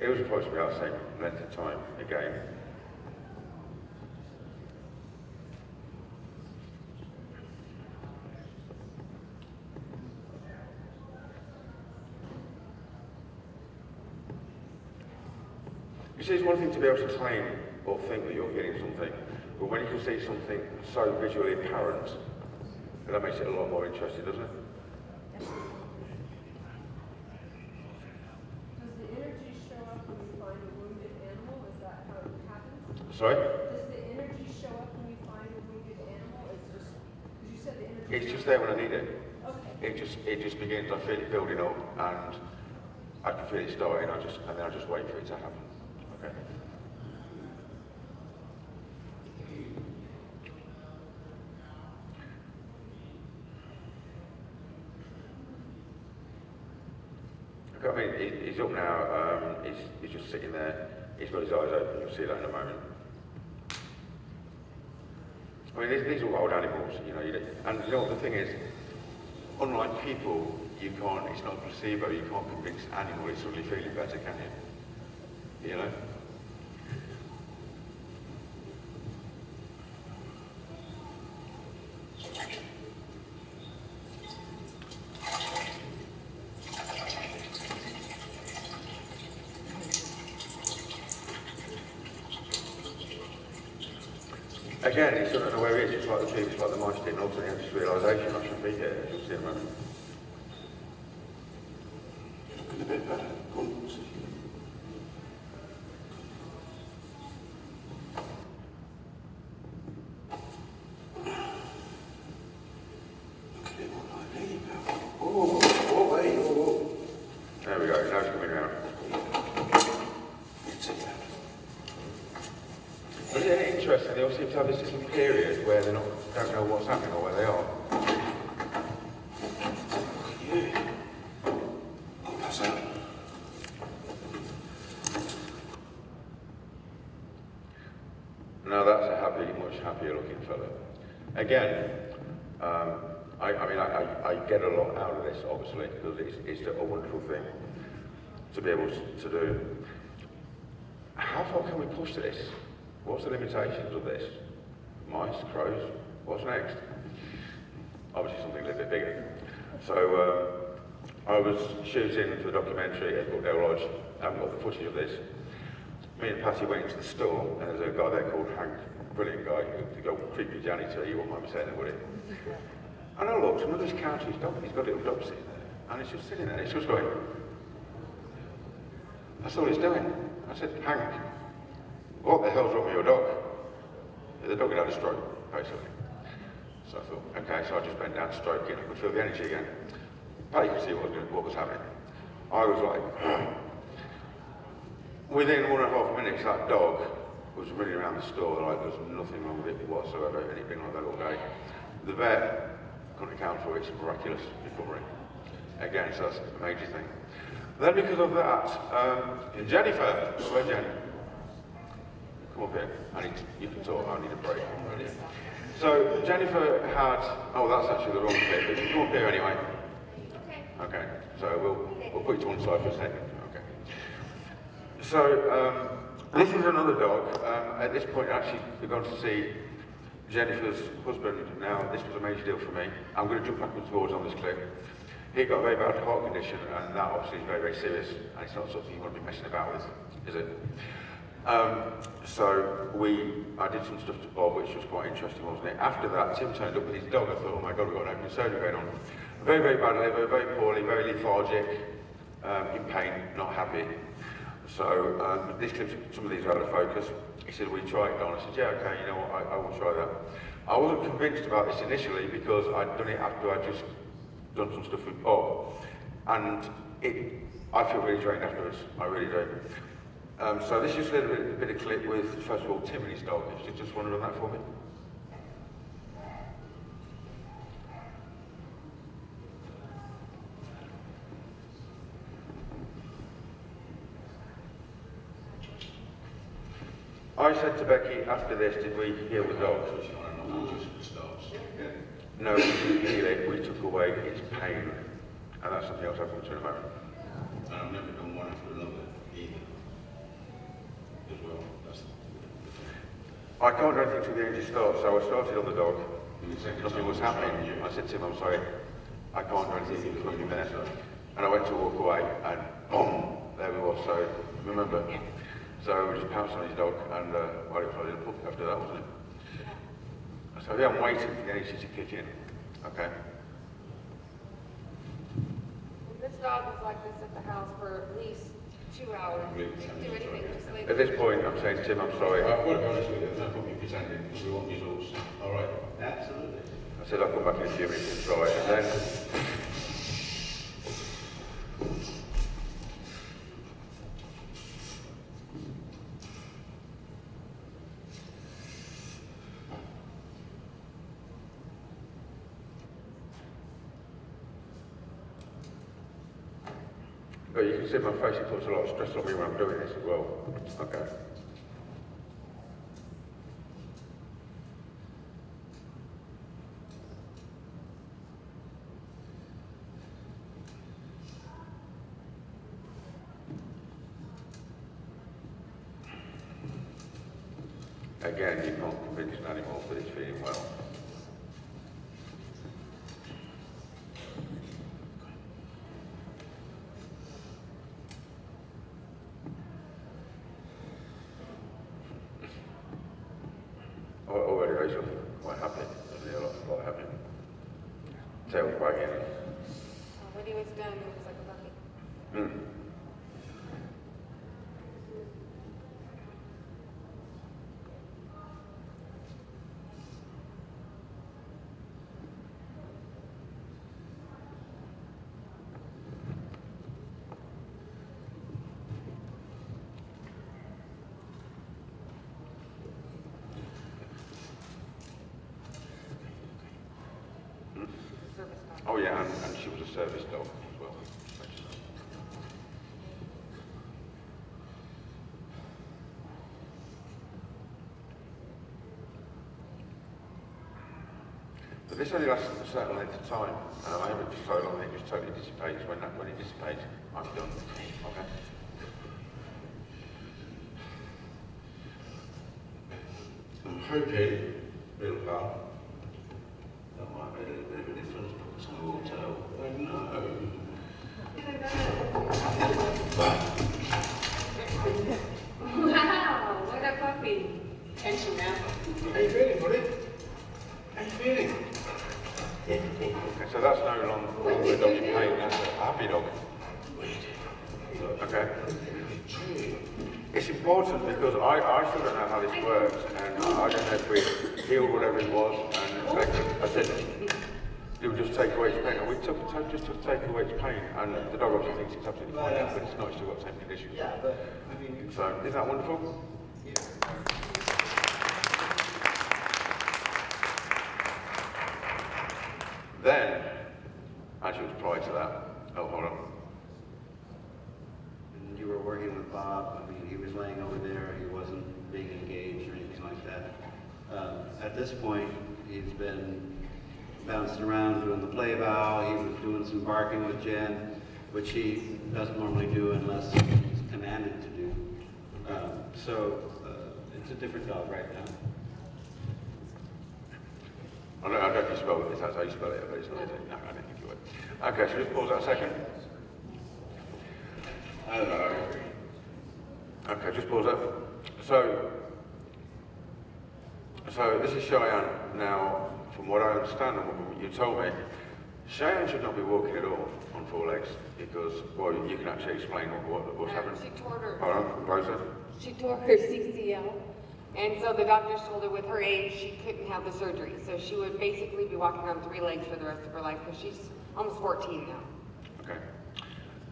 Speaker 2: It was supposed to be about the same length of time again. You see, it's one thing to be able to claim or think that you're getting something, but when you can see something so visually apparent, that makes it a lot more interesting, doesn't it? Sorry?
Speaker 18: Does the energy show up when you find a wounded animal? It's just, because you said the energy...
Speaker 2: It's just there when I need it.
Speaker 18: Okay.
Speaker 2: It just begins, I feel it building up, and I can feel it starting, and then I just wait for it to happen. Okay. Okay, I mean, he's up now, he's just sitting there, he's got his eyes open, you'll see that in a moment. I mean, these are wild animals, you know, and you know what the thing is, unlike people, you can't, it's not placebo, you can't convince an animal it's suddenly feeling better, can you? You know? Again, it's not where it is, it's like the tree, it's like the mice did, and ultimately had this realisation, I should be here, as you'll see in a moment.
Speaker 7: You're looking a bit better. Go on. Look a bit more like there you go. Oh, wait, oh.
Speaker 2: There we go, now it's coming round.
Speaker 7: It's it.
Speaker 2: Isn't it interesting, they all seem to have this little period where they don't know what's happening or where they are.
Speaker 7: Yeah. I'll pass out.
Speaker 2: Now that's a happy, much happier looking fella. Again, I get a lot out of this, obviously, because it's a wonderful thing to be able to do. How far can we push this? What's the limitations of this? Mice, crows, what's next? Obviously something a little bit bigger. So, I was shooting for the documentary at L.L.C. I haven't got the footage of this. Me and Patty went into the store, and there's a guy there called Hank, brilliant guy, the old creepy janitor, you wouldn't mind me saying that, would it? And I looked, and look at this couch, his dog, he's got a little dog sitting there, and it's just sitting there, it's just going. That's all he's doing. I said, Hank, what the hell's wrong with your dog? The dog had had a stroke, basically. So I thought, okay, so I just bent down to stroke it, I could feel the energy again. Patty could see what was happening. I was like, within 1.5 minutes, that dog was running around the store like there was nothing wrong with it whatsoever, and he'd been like that all day. The vet couldn't account for its miraculous recovery. Again, so that's a major thing. Then because of that, Jennifer, where's Jenny? Come up here. You can talk, I need a break. Really. So Jennifer had, oh that's actually the wrong bit, but you come up here anyway. Okay, so we'll put you to one side for a second. Okay. So this is another dog. At this point, actually, we're going to see Jennifer's husband. Now, this was a major deal for me. I'm going to jump backwards and forwards on this clip. He got a very bad heart condition, and that obviously is very, very serious, and it's not something you want to be messing about with, is it? So I did some stuff to Bob, which was quite interesting, wasn't it? After that, Tim turned up with his dog. I thought, oh my God, we've got an open surgery going on. Very, very bad liver, very poorly, very lethargic, in pain, not happy. So this clip's, some of these are out of focus. He said, will you try it, Don? I said, yeah, okay, you know what, I will try that. I wasn't convinced about this initially because I'd done it after I'd just done some stuff with Bob. And I feel really drained afterwards, I really do. So this is just a little bit of clip with, first of all, Tim and his dog. If you just want to run that for me. I said to Becky, after this, did we heal the dog? No, we didn't heal it, we took away its pain. And that's something else I'll come to in a moment.
Speaker 7: And I've never done one after another either. As well.
Speaker 2: I can't do anything till the energy starts, so I started on the dog. Nothing was happening. I said to him, I'm sorry, I can't do anything for 20 minutes. And I went to walk away, and boom, there we were. So, remember? So we just pounced on his dog, and well, it was a little puppy after that, wasn't it? So yeah, I'm waiting for the energy to kick in. Okay.
Speaker 18: This dog was like this at the house for at least 2 hours. Didn't do anything, just leave
Speaker 2: At this point, I'm saying, Tim, I'm sorry.
Speaker 7: I've got to be honest with you, there's no point in pretending because we want results. All right. Absolutely.
Speaker 2: I said I'll come back in a few minutes and try it, and then but you can see my face, it puts a lot of stress on me when I'm doing this as well. Okay. Again, you can't convince an animal that it's feeling well. Already raised up, quite happy, a lot happy. Tail wagging.
Speaker 18: When he was done, it was like a bucket.
Speaker 2: Oh yeah, and she was a service dog as well. But this only lasts a certain length of time. I haven't just so long, it just totally dissipates. When it dissipates, I'm done. Okay.
Speaker 7: I'm hoping, little pal, that might make a little bit of a difference, but it's no hotel. I know.
Speaker 18: Wow, what a puppy. Tension now.
Speaker 2: How you feeling, buddy? How you feeling? Okay, so that's no longer a dog in pain, that's a happy dog. Okay. It's important because I still don't know how this works, and I don't know if we healed whatever it was, and I said it would just take away its pain, and we just took take away its pain, and the dog obviously thinks it's absolutely fine now, but it's not, it's still got the same condition. So, isn't that wonderful? Then, actually it was prior to that, oh, hold on.
Speaker 19: And you were working with Bob, I mean, he was laying over there, he wasn't being engaged or anything like that. At this point, he's been bouncing around doing the play bow, he was doing some barking with Jen, which he doesn't normally do unless he's commanded to do. So, it's a different dog right now.
Speaker 2: I don't know if you spell it, if that's how you spell it, but it's not, is it? No, I don't think you would. Okay, so just pause that a second. Hello. Okay, just pause that. So this is Cheyenne. Now, from what I understand and what you told me, Cheyenne should not be walking at all on 4 legs because, well, you can actually explain what's happened.
Speaker 18: She tore her.
Speaker 2: Hold on, close it.
Speaker 18: She tore her CCL. And so the doctors told her with her age, she couldn't have the surgery. So she would basically be walking on 3 legs for the rest of her life because she's almost 14 now.
Speaker 2: Okay.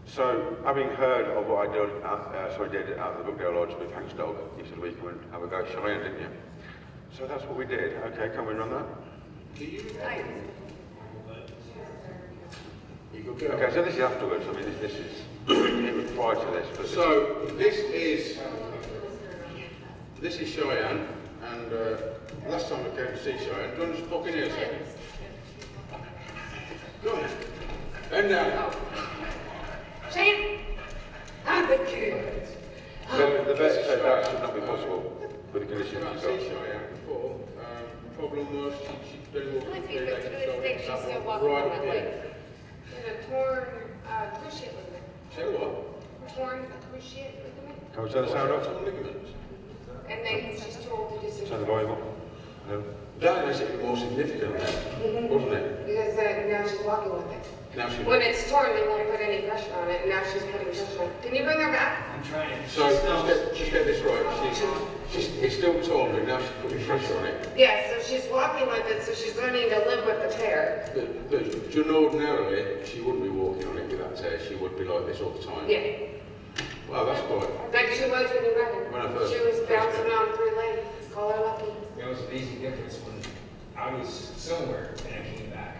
Speaker 2: So, having heard of what I did at the Brookdale Lodge with Hank's dog, you said we can have a go at Cheyenne, didn't you? So that's what we did. Okay, can we run that? Okay, so this is afterwards. I mean, this is it was prior to this. But so this is Cheyenne, and last time I came to see Cheyenne, do you want to just pop in here a second? Go on. Bend down.
Speaker 18: Cheyenne! I'm the kid.
Speaker 2: The vet said that should not be possible with the condition she's got.
Speaker 18: I think she's still walking on that leg. And a torn cruciate ligament.
Speaker 2: Say what?
Speaker 18: Torn cruciate ligament.
Speaker 2: Can we turn the sound off?
Speaker 18: And then she's too old to do surgery.
Speaker 2: Turn the volume up. No. That makes it more significant, wasn't it?
Speaker 18: Because now she's walking with it.
Speaker 2: Now she's
Speaker 18: When it's torn, they won't put any pressure on it, and now she's putting pressure on it. Can you bring her back?
Speaker 2: I'm trying. So, just get this right. It's still torn, but now she's putting pressure on it.
Speaker 18: Yeah, so she's walking with it, so she's learning to live with the tear.
Speaker 2: But you know, ordinarily, she wouldn't be walking on it with that tear. She would be like this all the time.
Speaker 18: Yeah.
Speaker 2: Wow, that's quite.
Speaker 18: Like she was when you got her.
Speaker 2: When I first-
Speaker 18: She was bouncing on 3 legs. Call her lucky.
Speaker 20: There was a basic difference when I was somewhere and I came back.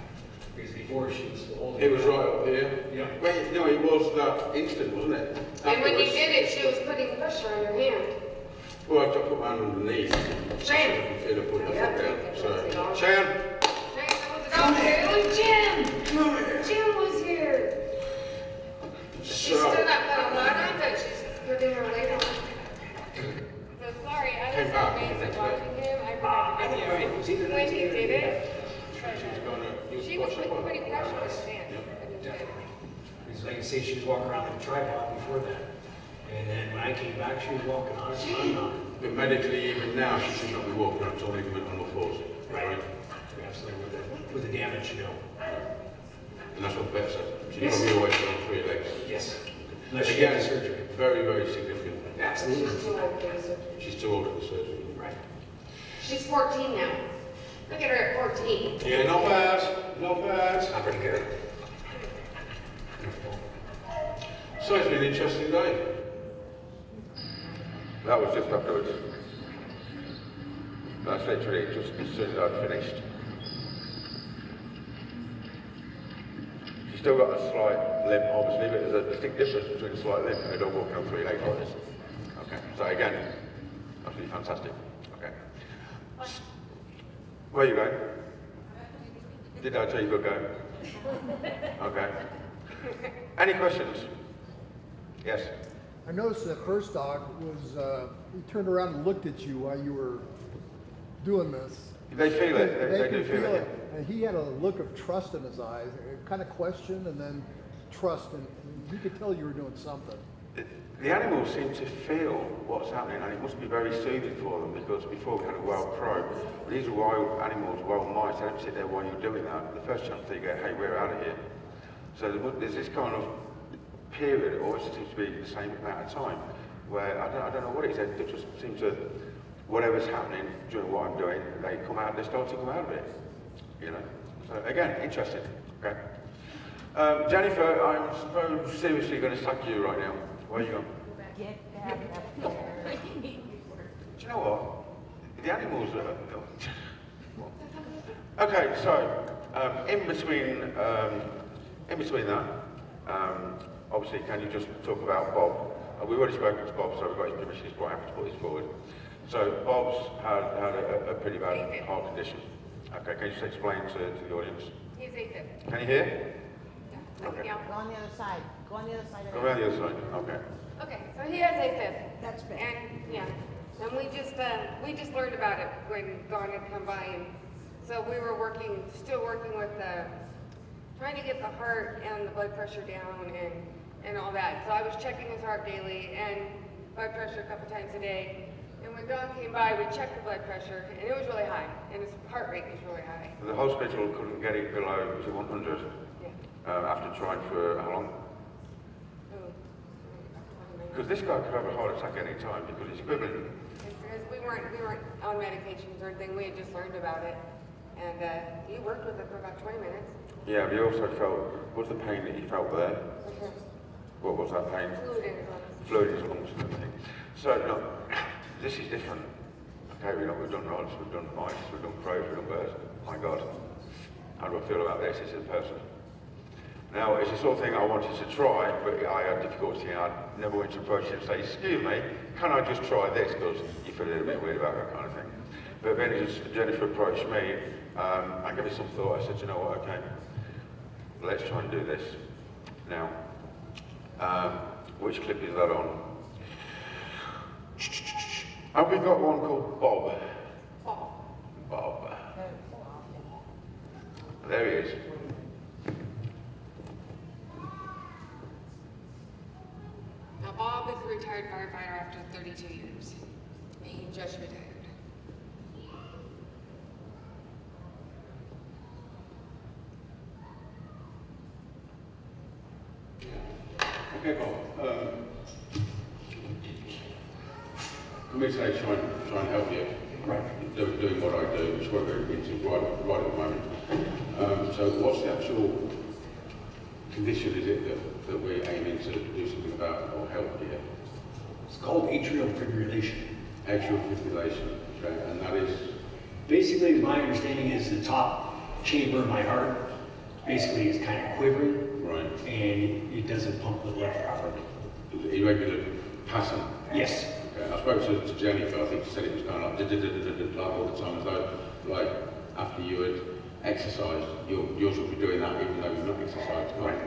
Speaker 20: Because before she was holding.
Speaker 2: It was right up here.
Speaker 20: Yeah.
Speaker 2: Wait, no, it was that instant, wasn't it?
Speaker 18: And when you did it, she was putting pressure on your hand.
Speaker 2: Well, I put my hand underneath.
Speaker 18: Cheyenne.
Speaker 2: I can feel her putting her foot down. So, Cheyenne.
Speaker 18: Cheyenne, it was Jim. Jim was here. She stood up on a ladder, but she's putting her weight on. So sorry, I was so amazed watching him. I forgot the video. When he did it, she was putting pressure on his hand.
Speaker 20: Because like I say, she was walking around with a tripod before that. And then when I came back, she was walking on it.
Speaker 2: But medically, even now, she should not be walking on torn ligament on all fours.
Speaker 20: Right. Absolutely, with the damage, you know.
Speaker 2: And that's what the vet said. She's got to be away from 3 legs.
Speaker 20: Yes. Unless she
Speaker 2: Again,
Speaker 20: had the surgery.
Speaker 2: very, very significant.
Speaker 20: Absolutely.
Speaker 18: She's too old for the surgery.
Speaker 2: She's too old for the surgery.
Speaker 20: Right.
Speaker 18: She's 14 now. Look at her at 14.
Speaker 2: Yeah, not bad. Not bad.
Speaker 20: Not pretty good.
Speaker 2: So it's been an interesting day. That was just afterwards. That's literally just as soon as I'd finished. She's still got a slight limp, obviously, but there's a distinct difference between a slight limp and a dog walking on 3 legs like this. Okay, so again, absolutely fantastic. Okay. Where are you going? Did I tell you to go? Okay. Any questions? Yes.
Speaker 21: I noticed that first dog was, he turned around and looked at you while you were doing this.
Speaker 2: They feel it. They do
Speaker 21: could
Speaker 2: feel it.
Speaker 21: And he had a look of trust in his eyes, kind of question and then trust. And You could tell you were doing something.
Speaker 2: The animals seem to feel what's happening, and it must be very soothing for them, because before we had a wild crow. These are wild animals, wild mice. They don't sit there while you're doing that. The first chance they get, hey, we're out of here. So there's this kind of period, it always seems to be the same amount of time, where I don't know what it is. They just seem to, whatever's happening during what I'm doing, they start to come out of it. You know. So again, interesting. Okay. Jennifer, I'm suppose seriously going to sack you right now. Where are you going?
Speaker 4: Get back up there.
Speaker 2: Do you know what? The animals are... Okay, so in between that, obviously, can you just talk about Bob? We've already spoken to Bob, so we've got his permission. He's quite happy to put this forward. So Bob's had a pretty bad heart condition. Okay, can you just explain to the audience?
Speaker 18: He's AFib.
Speaker 2: Can you hear?
Speaker 18: Okay.
Speaker 4: Go on the other side. Go on the other side.
Speaker 2: Go around the other side. Okay.
Speaker 18: Okay, so he has AFib.
Speaker 16: That's bad.
Speaker 18: And yeah, and we just learned about it when Dawn had come by, and so we were still working with trying to get the heart and the blood pressure down and all that. So I was checking his heart daily and blood pressure a couple times a day. And when Dawn came by, we checked the blood pressure, and it was really high, and his heart rate was really high.
Speaker 2: The hospital couldn't get it below 100 after trying for how long? Because this guy could have a heart attack any time because he's equivalent.
Speaker 18: Because we weren't on medications or anything. We had just learned about it, and he worked with it for about 20 minutes.
Speaker 2: Yeah, but he also felt, what's the pain that he felt there? What was that pain?
Speaker 18: Fluid in his lungs.
Speaker 2: Fluid in his lungs and everything. So, no, this is different. Okay, we've done rods, we've done mice, we've done crows, we've done birds. My God, how do I feel about this as a person? Now, it's the sort of thing I wanted to try, but I had difficulty, and I never went to approach him and say, excuse me, can I just try this? Because you feel a little bit weird about that kind of thing. But then Jennifer approached me, I gave it some thought. I said, you know what, okay, let's try and do this. Now, which clip is that on? Have we got one called Bob? Bob. There he is.
Speaker 18: Now, Bob is a retired firefighter after 32 years. He just retired.
Speaker 2: Okay, Bob. Let me say, try and help you. Right. Doing what I do, which we're very into right at the moment. So, what's the actual condition is it that we're aiming to do something about or help here?
Speaker 20: It's called atrial fibrillation.
Speaker 2: Atrial fibrillation, okay, and that is?
Speaker 20: Basically, my understanding is the top chamber of my heart basically is kind of quivering.
Speaker 2: Right.
Speaker 20: And it doesn't pump the blood properly.
Speaker 2: Irregular pattern?
Speaker 20: Yes.
Speaker 2: Okay, I spoke to Jennifer, I think she said it was kind of like all the time, as though, like, after you had exercised, yours would be doing that even though you've not exercised, right?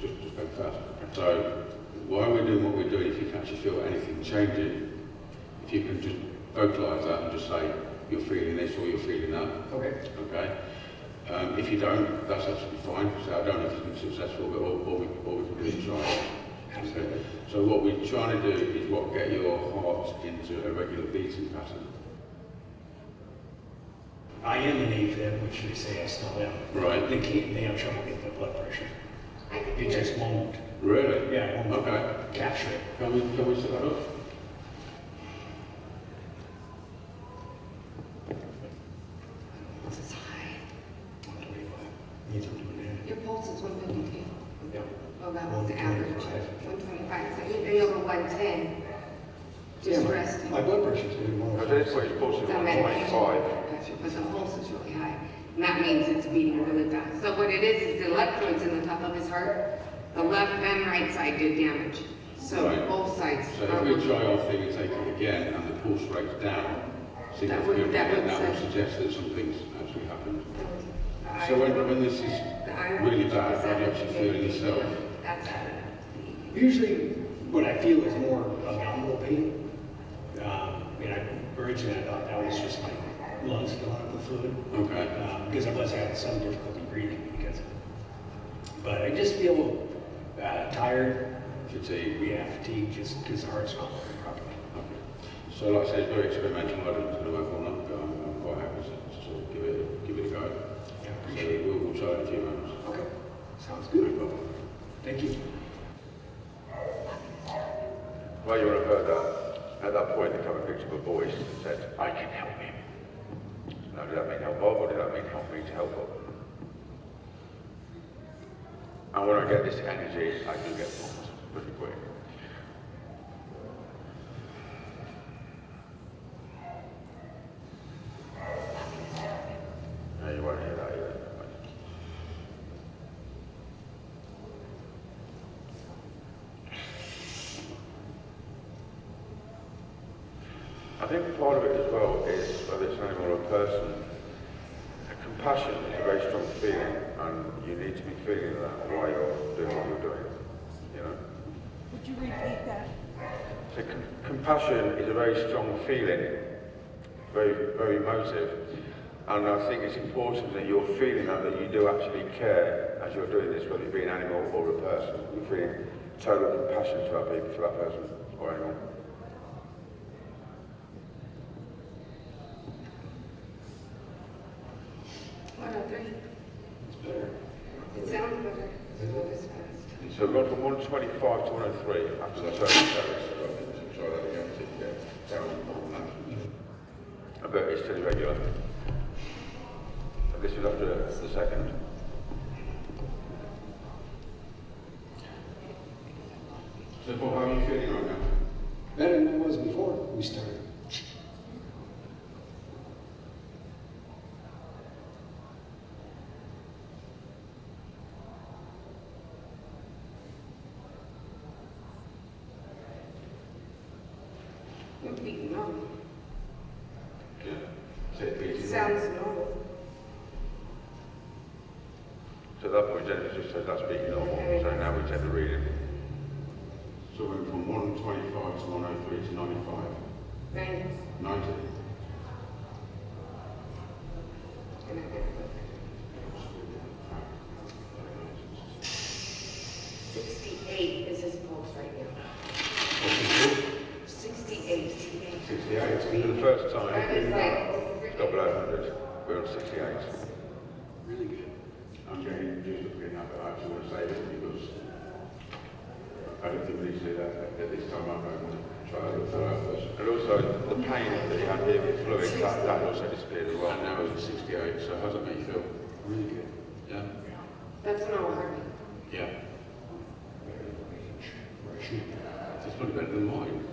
Speaker 2: Just go fast. So, while we're doing what we're doing, if you can actually feel anything changing, if you can just vocalise that and just say, you're feeling this or you're feeling that. Okay. Okay. If you don't, that's absolutely fine. So I don't know if you've been successful, but all we can do is try. Okay. So what we're trying to do is get your heart into a regular beating pattern.
Speaker 20: I am in AFib, which they say I still am.
Speaker 2: Right.
Speaker 20: They have trouble getting the blood pressure. It just won't.
Speaker 2: Really?
Speaker 20: Yeah, it won't
Speaker 2: okay.
Speaker 20: Capture it.
Speaker 2: Can we set that up?
Speaker 18: This is high.
Speaker 20: 125.
Speaker 18: Your pulse is 152.
Speaker 20: Yeah.
Speaker 18: Well, that was the average. 125. So you'd be over 110. Just resting.
Speaker 20: My blood pressure is good.
Speaker 2: At this point, your pulse is 125.
Speaker 18: But the pulse is really high. And that means it's beating really fast. So what it is the electrodes in the top of his heart, the left and right side did damage. So
Speaker 2: right.
Speaker 18: both sides.
Speaker 2: So if we try our thing and take it again and the pulse rate's down, significantly, that would suggest that something's actually happened. So when this is really bad, how do you actually feel in yourself?
Speaker 20: Usually what I feel is more abdominal pain. Originally I thought that was just my lungs filling up with fluid. Okay. Because I was having some difficulty breathing because of it. But I just feel Tired.
Speaker 7: Fatigue.
Speaker 20: Yeah, fatigue, just because the heart's not working properly.
Speaker 7: So like I say, it's very experimental. I don't know whether or not, but I'm quite happy to sort of give it a go.
Speaker 20: Yeah,
Speaker 7: So
Speaker 20: appreciate it.
Speaker 7: we'll try it in a few moments.
Speaker 20: Okay, sounds good.
Speaker 7: No problem.
Speaker 20: Thank you.
Speaker 2: Well, you would have heard that. At that point, there came a picture of a voice that said, I can help him. Now, did that mean help Bob, or did that mean help me to help Bob? And when I get this energy, I do get pumped pretty quick. No, you won't hear that either. I think part of it as well is, whether it's an animal or a person, compassion is a very strong feeling, and you need to be feeling that while you're doing what you're doing, you know?
Speaker 16: Would you repeat that?
Speaker 2: So compassion is a very strong feeling, very, very emotive, and I think it's important that you're feeling that you do actually care as you're doing this, whether it be an animal or a person. You're feeling total compassion for that person or animal.
Speaker 18: It sounds better. It's not as fast.
Speaker 2: So we've gone from 125 to 103 after the first service.
Speaker 7: Try that again, see if you get down.
Speaker 2: But it's still irregular. And this was after the second.
Speaker 7: So Paul, how are you feeling right now?
Speaker 20: Better than I was before we started.
Speaker 18: You're beating on.
Speaker 2: Yeah.
Speaker 18: It sounds normal.
Speaker 2: So at that point, Jennifer just said that's being normal. So now we take the reading.
Speaker 7: So we went from 125 to 103 to 95. 90.
Speaker 18: 68 is his pulse right now. 68.
Speaker 2: 68. For the first time,
Speaker 18: That is like,
Speaker 2: got below 100. We're on 68.
Speaker 7: Really good. I'm getting used to being up, but I actually want to say this because I don't think we need to do that at this time. I'm going to try to look for that first.
Speaker 2: And also, the pain that he had here with fluid, that also disappeared as well.
Speaker 7: And now it's 68, so how does that make you feel? Really good. Yeah?
Speaker 18: that's an hour heartbeat.
Speaker 7: Yeah. It's probably better than mine.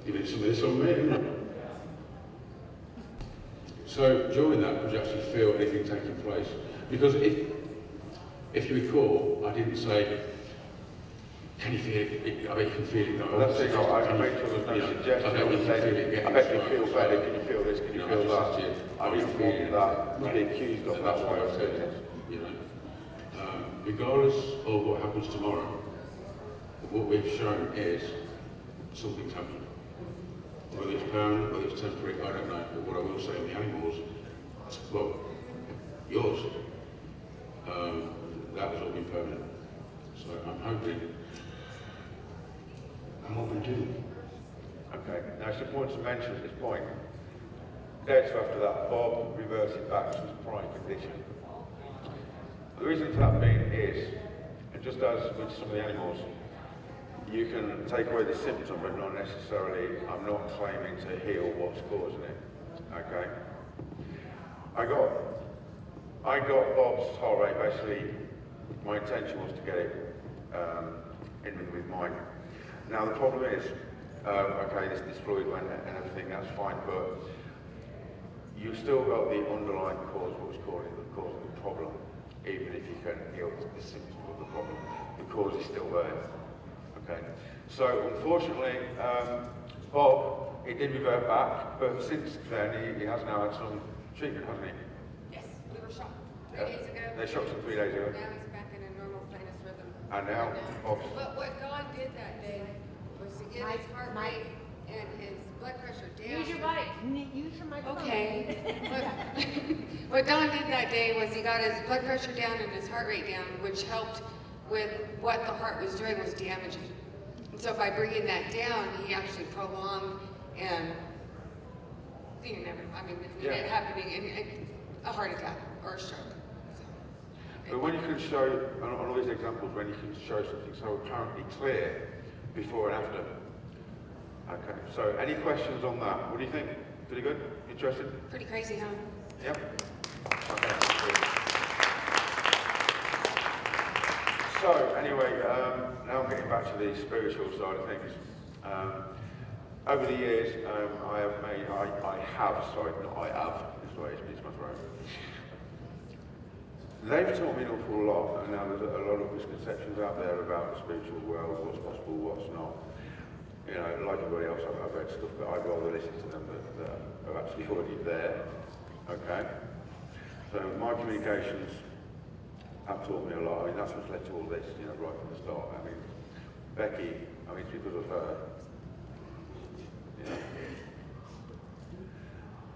Speaker 7: Give it some of this on me, isn't it? So during that, could you actually feel anything taking place? Because if you recall, I didn't say, can you feel it? I bet you can feel it. No,
Speaker 2: Well, that's the thing, I made sure there's no suggestion.
Speaker 7: I bet you can feel it getting
Speaker 2: I bet you
Speaker 7: stronger.
Speaker 2: feel better, can you feel this, can you feel that? I didn't want that to be accused of,
Speaker 7: And
Speaker 2: that's
Speaker 7: that's
Speaker 2: why
Speaker 7: why
Speaker 2: I
Speaker 7: I
Speaker 2: said
Speaker 7: said
Speaker 2: it.
Speaker 7: it. You know, regardless of what happens tomorrow, what we've shown is something's happening. Whether it's permanent, whether it's temporary, I don't know. But what I will say on the animals, well, yours, that has all been permanent. So I'm hoping too.
Speaker 2: Okay, now it's important to mention at this point, days after that, Bob reverted back to his prior condition. The reason for that being is, and just as with some of the animals, you can take away the symptom, but not necessarily, I'm not claiming to heal what's causing it, okay? I got Bob's heart rate, basically, my intention was to get it in with mine. Now the problem is, okay, this fluid went and everything, that's fine, but you've still got the underlying cause, what was causing the problem, even if you can heal the symptom of the problem. The cause is still there, okay? So unfortunately, Bob, he did revert back, but since then he has now had some treatment, hasn't he?
Speaker 18: Yes, we were shocked 3
Speaker 2: Yeah.
Speaker 18: days ago.
Speaker 2: They shocked him 3 days ago.
Speaker 18: Now he's back in a normal sinus rhythm.
Speaker 2: And now, Bob's
Speaker 18: But what God did that day was to get his heart rate and his blood pressure down.
Speaker 4: Use your mic. Use your microphone.
Speaker 18: Okay. What Don did that day was he got his blood pressure down and his heart rate down, which helped with what the heart was doing was damaging. And so by bringing that down, he actually prolonged and it happening in a heart attack or a stroke.
Speaker 2: But when you can show, on all these examples, when you can show something so apparently clear before and after. Okay, so any questions on that? What do you think? Pretty good? Interested?
Speaker 18: Pretty crazy, huh?
Speaker 2: Yep. Okay. So anyway, now I'm getting back to the spiritual side of things. Over the years, I have, this way it's my throat. They've taught me an awful lot, and now there's a lot of misconceptions out there about the spiritual world, what's possible, what's not. You know, like everybody else, I've read stuff, but I'd rather listen to them that are actually already there. Okay? So my communications have taught me a lot. I mean, that's what's led to all this, you know, right from the start. I mean, Becky, it's because of her. You know.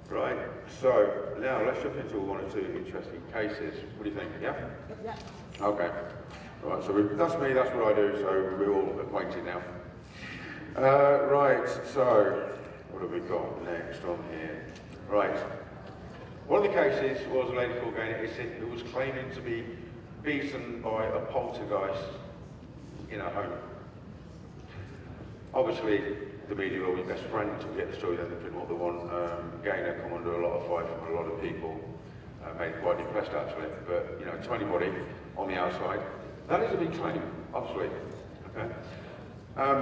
Speaker 2: Right, so now let's jump into one or two interesting cases. What do you think? Yeah?
Speaker 16: Yeah.
Speaker 2: Okay. Right, so that's me, that's what I do, so we're all acquainted now. Right, so what have we got next on here? Right. One of the cases was a lady called Gaynor who was claiming to be beaten by a poltergeist in her home. Obviously, the media were always best friends. We get the story then they couldn't want the one. Gaynor come under a lot of fire from a lot of people. Made it quite depressed actually, but you know, to anybody on the outside, that is a big claim, obviously. Okay.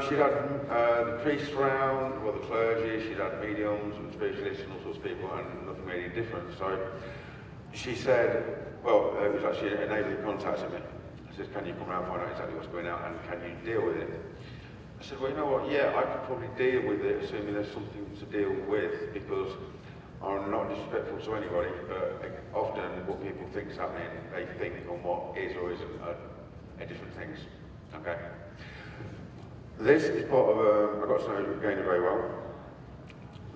Speaker 2: She'd had the priests round, well the clergy, she'd had mediums and spiritualists and all sorts of people, and nothing made any difference. So she said, well, it was actually a neighbour that contacted me. I said, can you come around and find out exactly what's going on, and can you deal with it? I said, well, you know what, yeah, I could probably deal with it, assuming there's something to deal with, because I'm not disrespectful to anybody, but often what people think is happening, they think on what is or isn't are different things. Okay? This is part of I got to know Gaynor very well.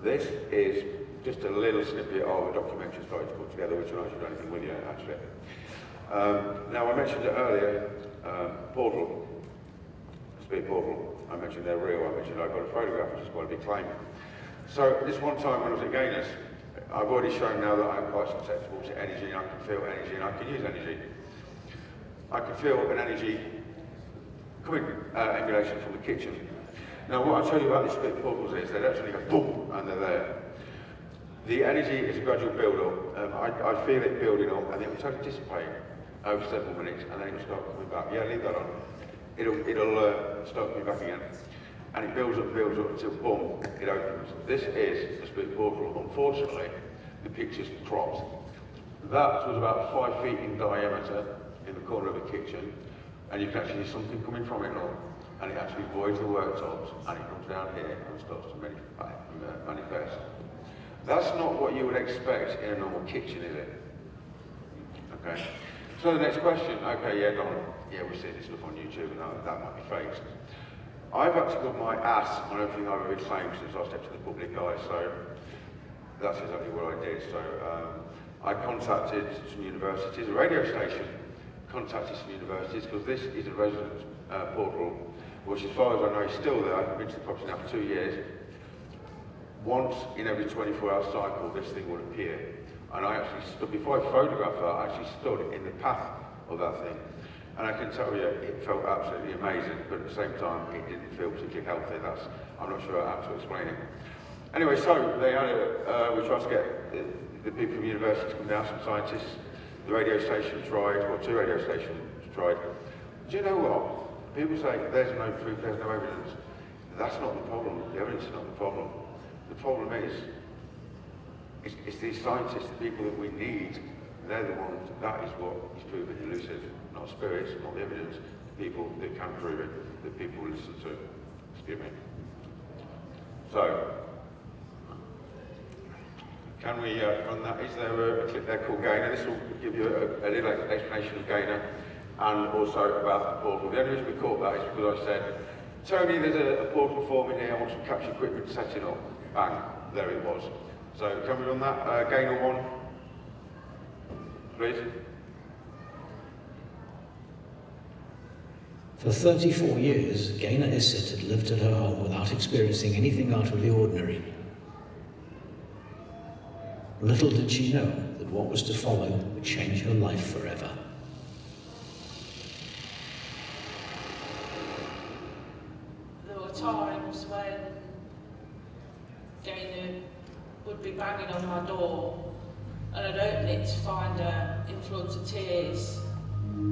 Speaker 2: This is just a little snippet of a documentary I started to put together, which I should do anything with you, actually. Now, I mentioned it earlier, Portal, Spirit Portal. I mentioned they're real, I mentioned I got a photograph, which is quite a big claim. So, this one time when I was at Gaynor's, I've already shown now that I'm quite susceptible to energy, and I can feel energy, and I can use energy. I can feel an energy coming, emulation from the kitchen. Now, what I tell you about these spirit portals is they actually go boom, and they're there. The energy is a gradual build-up. I feel it building up, and it will totally dissipate over several minutes, and then it will start coming back. Yeah, leave that on. It'll start coming back again. And it builds up until boom, it opens. This is the spirit portal. Unfortunately, the picture's cropped. That was about 5 feet in diameter in the corner of the kitchen, and you can actually see something coming from it now, and it actually voids the worktops, and it comes down here and starts to manifest. That's not what you would expect in a normal kitchen, is it? Okay. So the next question, okay, yeah, Don, yeah, we see this stuff on YouTube, and that might be fakes. I've had to put my ass on everything I've ever claimed since I stepped to the public eye, so that's exactly what I did. So I contacted some universities, a radio station contacted some universities, because this is a resident portal, which as far as I know is still there. I've been to the property now for 2 years. Once in every 24-hour cycle, this thing would appear. And I actually stood, before I photographed that, I actually stood in the path of that thing. And I can tell you, it felt absolutely amazing, but at the same time, it didn't feel particularly healthy. I'm not sure how to explain it. Anyway, so they had we tried to get the people from the university to come down, some scientists. The radio station tried, or 2 radio stations tried. Do you know what? People say there's no proof, there's no evidence. That's not the problem. The evidence is not the problem. The problem is, it's these scientists, the people that we need. They're the ones, that is what is proven elusive. Not spirits, not the evidence, the people that can prove it, that people listen to. Excuse me. So, can we run that? Is there a clip there called Gaynor? This will give you a little explanation of Gaynor and also about the portal. The only reason we caught that is because I said, Tony, there's a portal forming here, I want some capture equipment setting up. Bang, there it was. So, can we run that? Gaynor 1, please.
Speaker 3: For 34 years, Gaynor Issett had lived at her home without experiencing anything out of the ordinary. Little did she know that what was to follow would change her life forever.
Speaker 17: There were times when Gaynor would be banging on my door and I'd open it to find her in floods of tears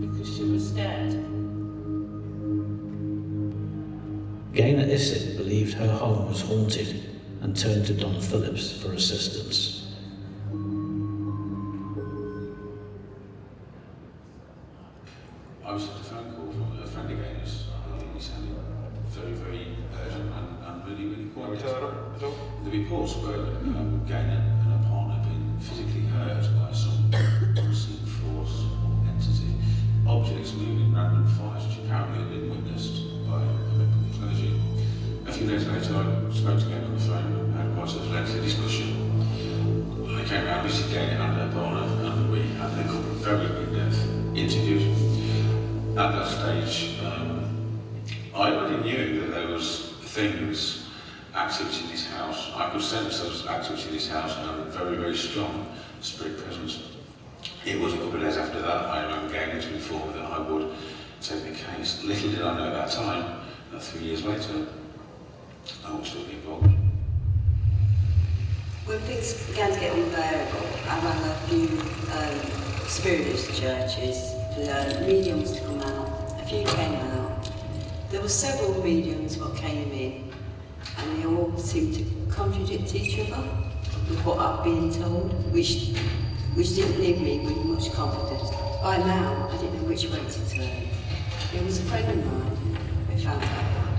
Speaker 17: because she was dead.
Speaker 3: Gaynor Issett believed her home was haunted and turned to Don Phillips for assistance.
Speaker 7: I was at a phone call from a friend of Gaynor's. He sounded very, very urgent and really, really quite desperate. The reports were Gaynor and her partner had been physically hurt by some unseen force or entity. Objects moving, random fires, which apparently had been witnessed by a member of the clergy. A few days later, I spoke to Gaynor on the phone and had quite a lengthy discussion. I came round, visited Gaynor and her partner, and we had a couple of very in-depth interviews. At that stage, I already knew that there was things, activity in this house. I could sense there was activity in this house and very, very strong spirit presence. It was a couple of days after that I rang Gaynor to inform me that I would take the case. Little did I know at that time that 3 years later, I would still be involved.
Speaker 6: When things began to get unbearable, I rang a few spiritualist churches for mediums to come out. A few came out. There were several mediums that came in, and they all seemed to contradict each other with what I'd been told, which didn't leave me with much confidence. By now, I didn't know which way to turn. It was a friend of mine who found out about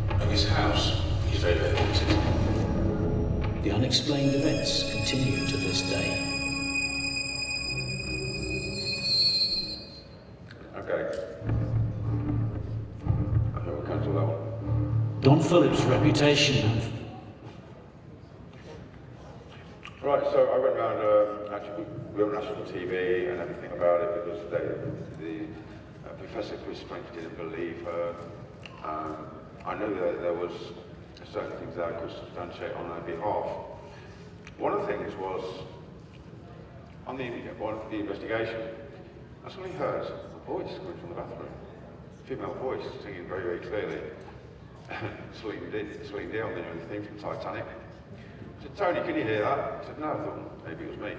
Speaker 6: Don.
Speaker 7: And this house is very, very haunted.
Speaker 3: The unexplained events continue to this day.
Speaker 2: Okay. I think we'll cancel that one.
Speaker 3: Don Phillips' reputation and
Speaker 2: Right, so I went round, actually, we were on national TV and everything about it because the Professor Chris French didn't believe her. I knew that there was certain things that I could substantiate on her behalf. One of the things was, on the investigation, I suddenly heard a voice coming from the bathroom, a female voice singing very, very clearly. Celine Dion, the theme from Titanic. I said, Tony, can you hear that? He said, no. I thought, maybe it was me.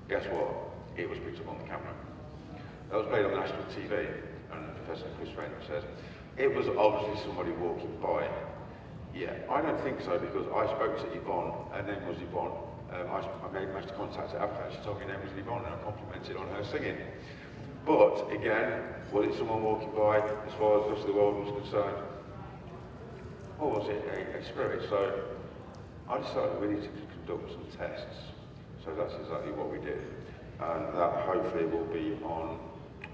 Speaker 2: Guess what? It was picked up on the camera. That was played on national TV, and Professor Chris French says, it was obviously somebody walking by. Yeah, I don't think so, because I spoke to Yvonne, her name was Yvonne. I managed to contact her after that. She told me her name was Yvonne, and I complimented on her singing. But, again, was it someone walking by, as far as the rest of the world was concerned? Or was it a spirit? So, I decided we need to conduct some tests. So that's exactly what we did. And that hopefully will be on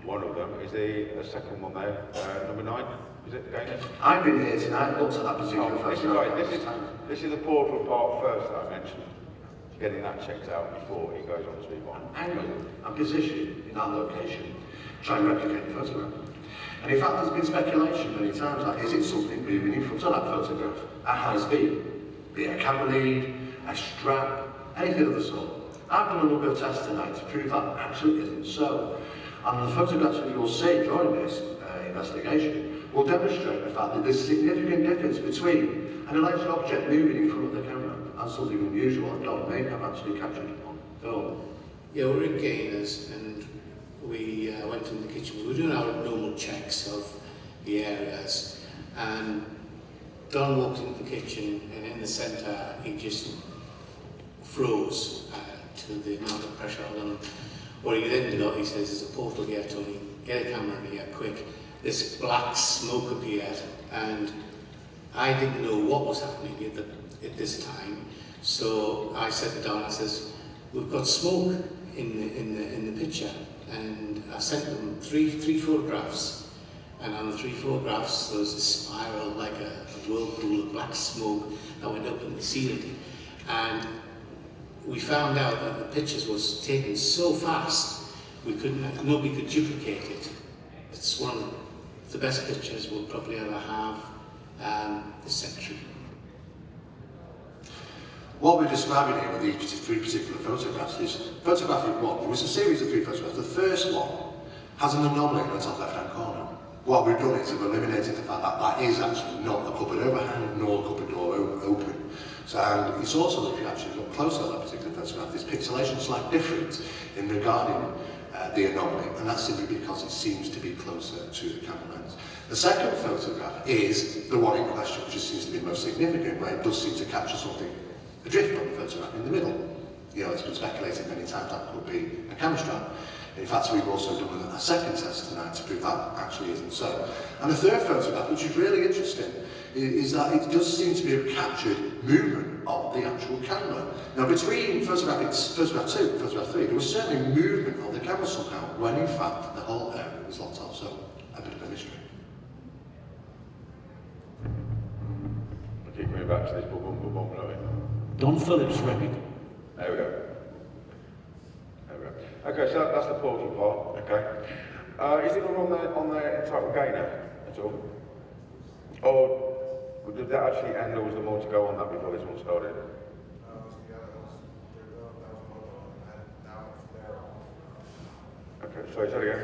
Speaker 2: one of them. Is the second one there, number 9? Is it, Gaynor?
Speaker 5: I've been here tonight, looked at that particular photograph.
Speaker 2: This is the portal part first that I mentioned. Getting that checked out before it goes on to be one.
Speaker 5: Angle and position in that location, try and replicate the photograph. And in fact, there's been speculation many times, like, is it something moving in front of that photograph at high speed? Be it a camera lead, a strap, anything of the sort. I've done a number of tests tonight to prove that absolutely isn't so. And the photographs that you'll see during this investigation will demonstrate the fact that there's a significant difference between an alleged object moving in front of the camera and something unusual that Don may have actually captured on film.
Speaker 22: Yeah, we're in Gaynor's and we went in the kitchen. We were doing our normal checks of the areas, and Don walked into the kitchen, and in the centre he just froze to the amount of pressure on him. What he then did, he says, there's a portal here, Tony, get a camera here, quick. This black smoke appeared, and I didn't know what was happening at this time. So I said to Don, I says, we've got smoke in the picture, and I sent them three photographs, and on the 3 photographs there was a spiral like a whirlpool of black smoke that went up in the ceiling, and we found out that the pictures was taken so fast nobody could duplicate it. It's one of the the best pictures we'll probably ever have this century.
Speaker 5: What we're describing here with these three particular photographs is photographic one. It was a series of three photographs. The first one has an anomaly in the top left-hand corner. What we've done is we've eliminated the fact that that is actually not a cupboard overhang nor a cupboard door open. So, and it's also, if you actually look closer at that particular photograph, this pixelation is slightly different in regarding the anomaly, and that's simply because it seems to be closer to the camera lens. The second photograph is the one in question, which seems to be most significant, where it does seem to capture something, a drift on the photograph in the middle. You know, it's been speculated many times that could be a camera strap. In fact, we've also done a second test tonight to prove that actually isn't so. And the third photograph, which is really interesting, is that it does seem to be a captured movement of the actual camera. Now, between photograph 2 and photograph 3, there was certainly movement of the camera somehow, when in fact the whole area was locked off. So, a bit of a mystery.
Speaker 2: I'll keep going back to this boom,
Speaker 3: Don Phillips' record.
Speaker 2: There we go. Okay, so that's the portal part, okay. Is it all on the entitled gainer at all? Or did that actually end, or was there more to go on that before this one started? Okay, sorry, say it again.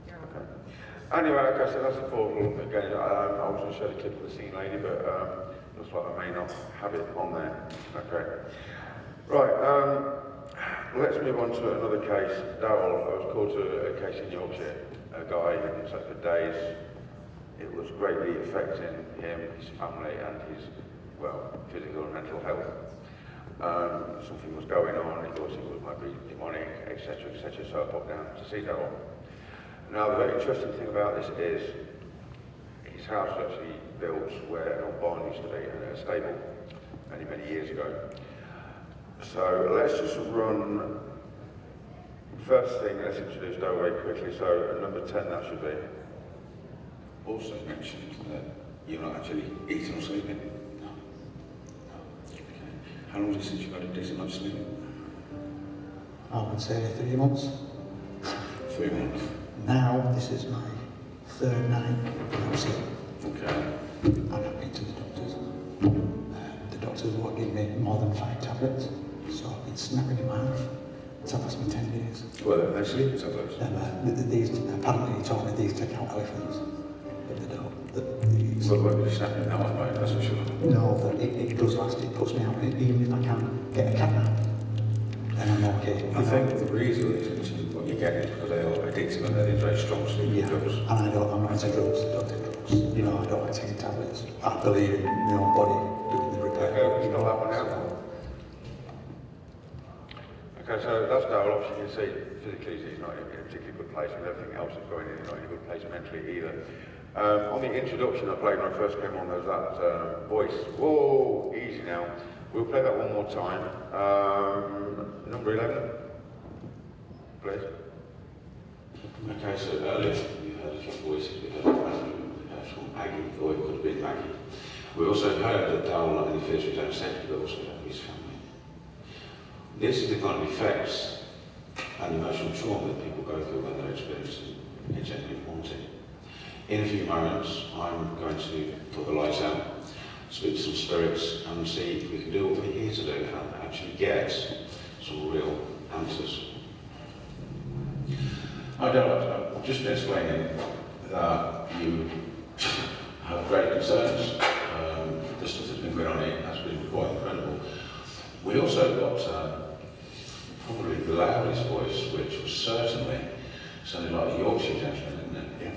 Speaker 2: Okay. Anyway, okay, so that's the portal. Again, I was going to show the clip of the scene lady, but looks like I may not have it on there. Okay. Right, let's move on to another case. Darrell, I was called to a case in Yorkshire. A guy had been sick for days. It was greatly affecting him, his family, and his, well, physical and mental health. Something was going on. He thought it was maybe demonic, etc., etc. So I popped down to see Darrell. Now, the very interesting thing about this is his house was actually built where an old barn used to be, a stable, many, many years ago. So let's just run, first thing, let's introduce Darrell very quickly. So number 10, that should be.
Speaker 7: Also mentioned that you're not actually eating or sleeping. No. Okay. How long is it since you got a decent night's sleep?
Speaker 12: I would say 3 months.
Speaker 7: 3 months.
Speaker 12: Now, this is my third night without sleep.
Speaker 7: Okay.
Speaker 12: And I've been to the doctors. The doctors won't give me more than 5 tablets. So I've been snapping in my mouth. It's last me 10 days.
Speaker 7: Well, they're sleeping tablets?
Speaker 12: These, apparently he told me these take out elephants. But they don't.
Speaker 7: Well, they won't be snapping that one, right? That's for sure.
Speaker 12: No, but it does last. It puts me out. Even if I can't get a cat nap, then I'm okay.
Speaker 7: I think the reason is what you get is because they are addictive and they're very strong sleeping drugs.
Speaker 12: And I'm not taking drugs. I don't take drugs. You know, I don't like taking tablets. I believe in my own body doing the repair.
Speaker 2: Okay, you got that one out. Okay, so that's Darrell. Obviously, you can see physically he's not in a particularly good place, and everything else is going in, he's not in a good place mentally either. On the introduction I played when I first came on, there was that voice. Whoa, easy now. We'll play that one more time. Number 11, please.
Speaker 7: Okay, so earlier you heard a few voices. We heard from Andrew, we heard from Aggie, or it could have been Maggie. We also heard that Darrell not only fears for his own safety, but also for his family. This is the kind of effects and emotional trauma that people go through when they're experiencing a genuine haunting. In a few moments, I'm going to put the lights out, speak to some spirits, and see if we can do what we're here to do and actually get some real answers. I've just been explaining that you have great concerns. The stuff that's been going on here has been quite incredible. We also got probably the loudest voice, which was certainly sounded like a Yorkshire gentleman, didn't it? Yeah.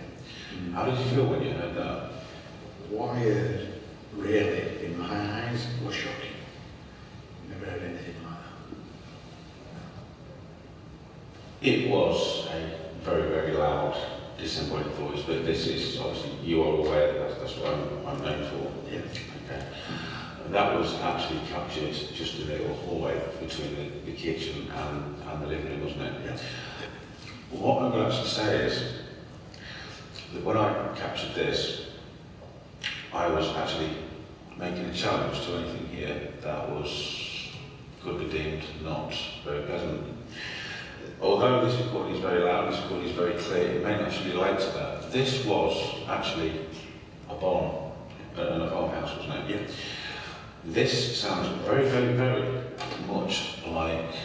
Speaker 7: How did you feel when you heard that?
Speaker 22: What I heard, really, in my eyes, was shocking. Never heard anything like that.
Speaker 7: It was a very, very loud, disembodied voice, but this is obviously, you are aware that that's what I'm known for. Yeah. Okay. That was actually captured just in a little hallway between the kitchen and the living room, wasn't it? Yeah. What I'm going to actually say is that when I captured this, I was actually making a challenge to anything here that could be deemed not very pleasant. although this recording is very loud, this recording is very clear, it may not actually relate to that. This was actually a barn, a farmhouse, wasn't it? Yeah. This sounds very, very, very much like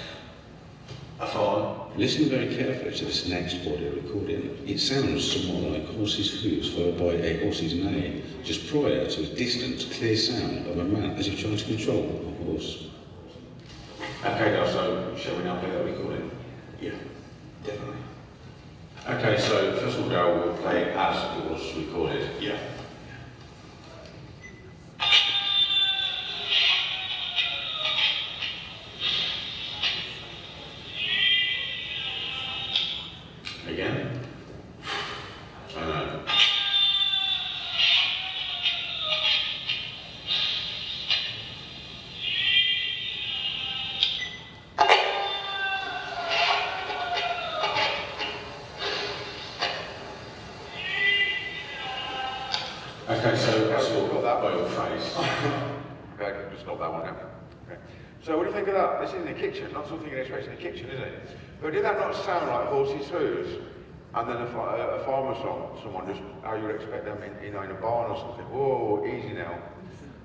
Speaker 7: a farm.
Speaker 1: Listen very carefully to this next audio recording. It sounds somewhat like horse's hooves followed by a horse's neigh, just prior to a distant, clear sound of a man as he tries to control a horse.
Speaker 7: Okay, now, so shall we now play that recording?
Speaker 1: Yeah, definitely.
Speaker 7: Okay, so first of all, we'll play it as it was recorded.
Speaker 1: Yeah.
Speaker 7: Again. I know. Okay, so that's all got that by your face.
Speaker 2: Okay, just stop that one now. Okay. So what do you think of that? This is in the kitchen, not something you'd expect in the kitchen, is it? But did that not sound like horse's hooves? And then a farmer song, someone just, how you would expect them in a barn or something. Whoa, easy now.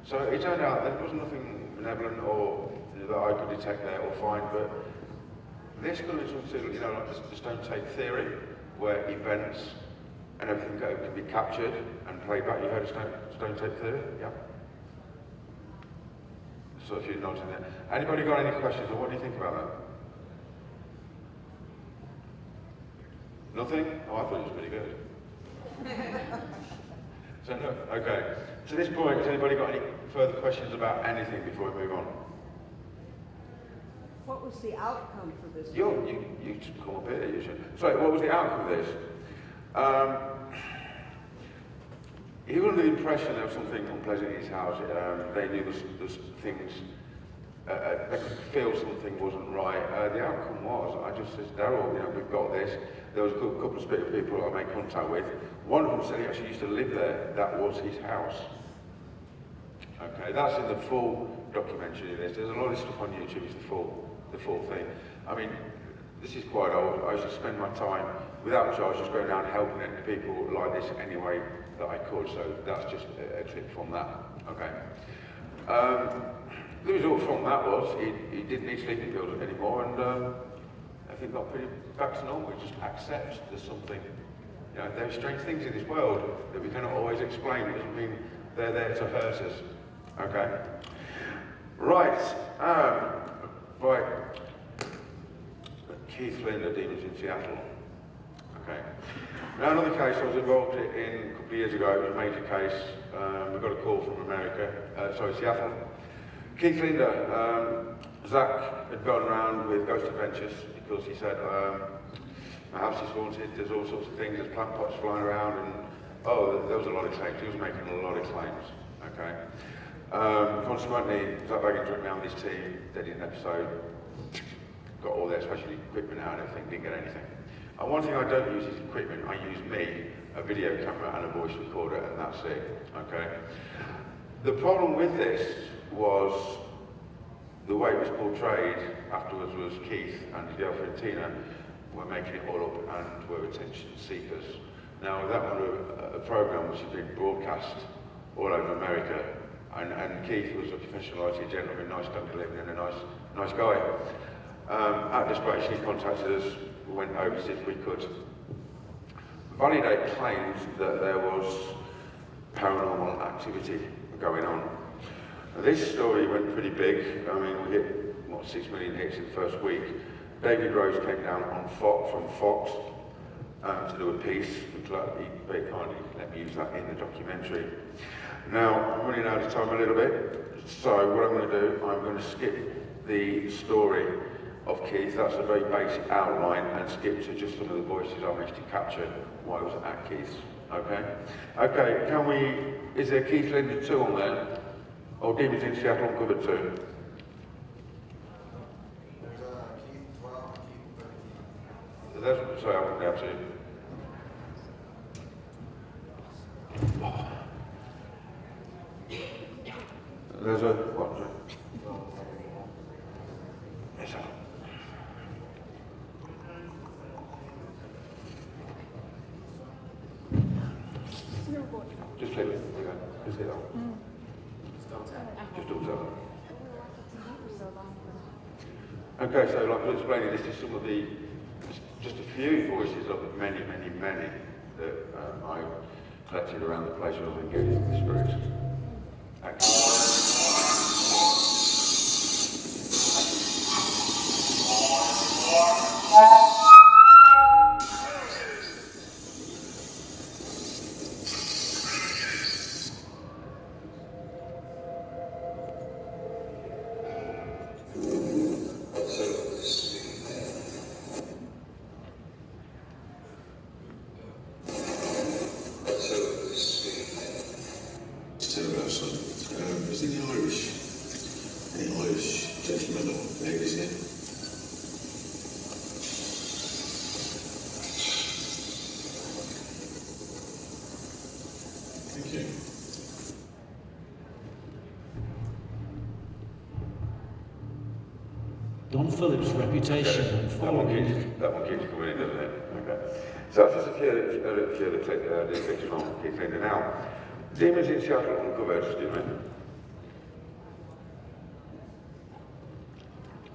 Speaker 2: So it turned out there wasn't nothing benevolent or that I could detect there or find, but this could be something, you know, like the stone tape theory, where events and everything can be captured and played back. You've heard of stone tape theory? Yeah? So a few nods in there. Anybody got any questions, or what do you think about that? Nothing? Oh, I thought it was pretty good. So no, okay. To this point, has anybody got any further questions about anything before we move on?
Speaker 16: What was the outcome for this?
Speaker 2: You should come up here, you should. Sorry, what was the outcome of this? He was under the impression there was something unpleasant in his house. They knew there's things, they could feel something wasn't right. The outcome was, I just said, Daryl, you know, we've got this. There was a couple of people I made contact with. One of them said he actually used to live there. That was his house. Okay, that's in the full documentary of this. There's a lot of stuff on YouTube, it's the full thing. I mean, this is quite old. I used to spend my time, without charge, just going around helping people like this any way that I could, so that's just a clip from that, okay. The result from that was, he didn't need sleeping pills anymore, and everything got pretty back to normal. He just accepts there's something, you know, there are strange things in this world that we cannot always explain. It doesn't mean they're there to hurt us, okay. Right, right. Keith Linder, Demons in Seattle. Okay. Now another case I was involved in a couple of years ago, it was a major case. We got a call from America, Seattle. Keith Linder, Zach had gone around with Ghost Adventures because he said, my house is haunted, there's all sorts of things, there's plant pots flying around, and there was a lot of claims. He was making a lot of claims, okay. Consequently, Zach Baggins went around with his team, they did an episode, got all their special equipment out and everything, didn't get anything. And one thing I don't use is equipment, I use me, a video camera and a voice recorder, and that's it, okay? The problem with this was the way it was portrayed afterwards was Keith and his girlfriend Tina were making it all up and were attention seekers. Now that was a program which had been broadcast all over America, and Keith was a professional IT gentleman, nice country living and a nice guy. At desperation, he contacted us, we went over to see if we could validate claims that there was paranormal activity going on. Now, this story went pretty big. I mean, we hit, 6 million hits in the first week. David Rose came down on from Fox to do a piece. He very kindly let me use that in the documentary. Now, I'm running out of time a little bit, so what I'm going to do, I'm going to skip the story of Keith. That's a very basic outline, and skip to just some of the voices I managed to capture while I was at Keith's. Okay? Okay, is there Keith Linder 2 on there? Or Demons in Seattle on cover 2?
Speaker 9: There's Keith 12 and Keith 13.
Speaker 2: Sorry, I won't be able to. There's a, what? Yes, sir. Just hit that one. Just double tap. Okay, so like I was explaining, this is some of the, just a few voices of many, many, many that I collected around the place when I was engaged with the spirits.
Speaker 7: Is there any Irish gentlemen or ladies here? Thank you.
Speaker 3: Don Phillips' reputation and following.
Speaker 2: That one keeps coming in, doesn't it? Okay. So that's just a few of the clips from Keith Linder. Now, Demons in Seattle uncovered, excuse me.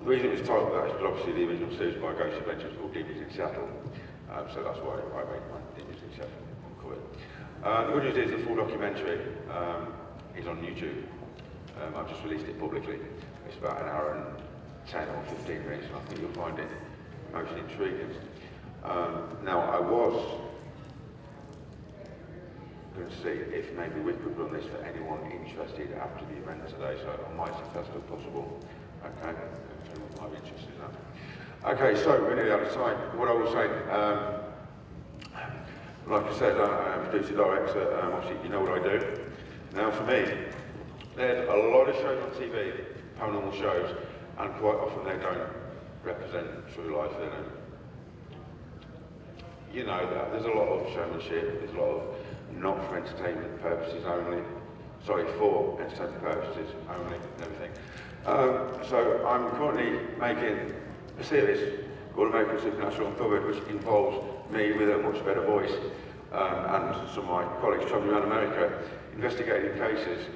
Speaker 2: The reason it was titled that is because obviously the original series by Ghost Adventures was called Demons in Seattle. So that's why I made my Demons in Seattle uncovered. The good news is the full documentary is on YouTube. I've just released it publicly. It's about an hour and 10 or 15 minutes, and I think you'll find it most intriguing. Now, I was going to see if maybe we could run this for anyone interested after the event today, so I might see if that's still possible. Okay, if anyone might be interested in that. Okay, so we're nearly out of time. What I was saying, like I said, I'm a producer director, obviously you know what I do. Now for me, there's a lot of shows on TV, paranormal shows, and quite often they don't represent true life, they don't. You know that, there's a lot of showmanship, there's a lot of not for entertainment purposes only, sorry, for entertainment purposes only and everything. So I'm currently making a series called American Supernatural Uncovered, which involves me with a much better voice and some of my colleagues traveling around America investigating cases.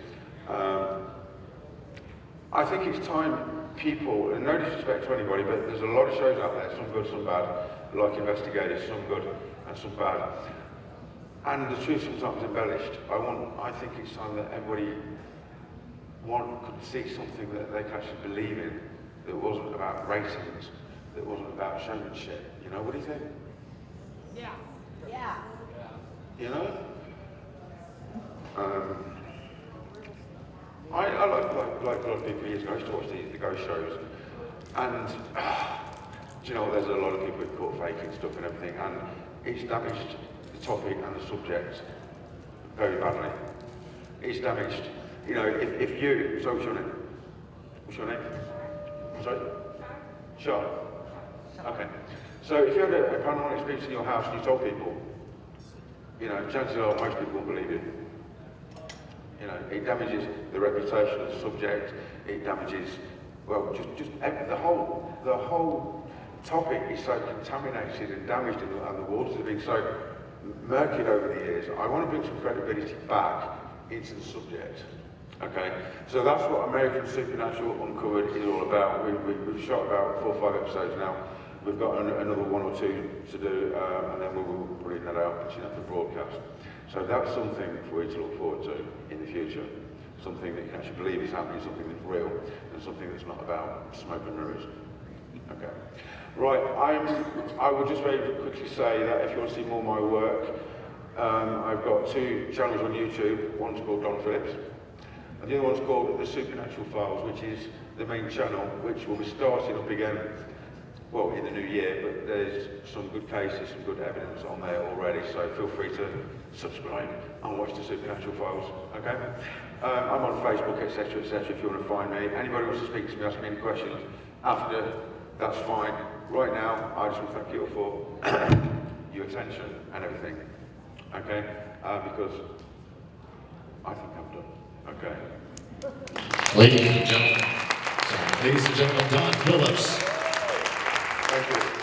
Speaker 2: I think it's time people, and no disrespect to anybody, but there's a lot of shows out there, some good, some bad, like Investigators, some good and some bad. And the truth sometimes embellished. I think it's time that everybody could see something that they could actually believe in, that wasn't about ratings, that wasn't about showmanship. You know, what do you think?
Speaker 4: Yeah. Yeah.
Speaker 2: You know? I like a lot of people years ago, I used to watch the ghost shows, and do you know what, there's a lot of people who've caught faking stuff and everything, and it's damaged the topic and the subject very badly. It's damaged. You know, if you, so what's your name? What's your name? Sorry? Sean? Okay. So if you had a paranormal experience in your house and you told people, you know, chances are most people won't believe you. You know, it damages the reputation of the subject, it damages, well, just the whole topic is so contaminated and damaged, and the waters have been so murkied over the years. I want to bring some credibility back into the subject. Okay, so that's what American Supernatural Uncovered is all about. We've shot about 4 or 5 episodes now. We've got another 1 or 2 to do, and then we'll be putting that out, pitching up the broadcast. So that's something for you to look forward to in the future. Something that you can actually believe is happening, something that's real, and something that's not about smoke and mirrors. Okay. Right, I will just very quickly say that if you want to see more of my work, I've got 2 channels on YouTube. One's called Don Phillips, and the other one's called The Supernatural Files, which is the main channel, which will be starting up again, well, in the new year, but there's some good cases, some good evidence on there already, so feel free to subscribe and watch The Supernatural Files, okay? I'm on Facebook, etc., if you want to find me. Anybody wants to speak to me, ask me any questions after, that's fine. Right now, I just want to thank you all for your attention and everything, okay? Because I think I'm done, okay?
Speaker 11: Ladies and gentlemen, Don Phillips.
Speaker 2: Thank you.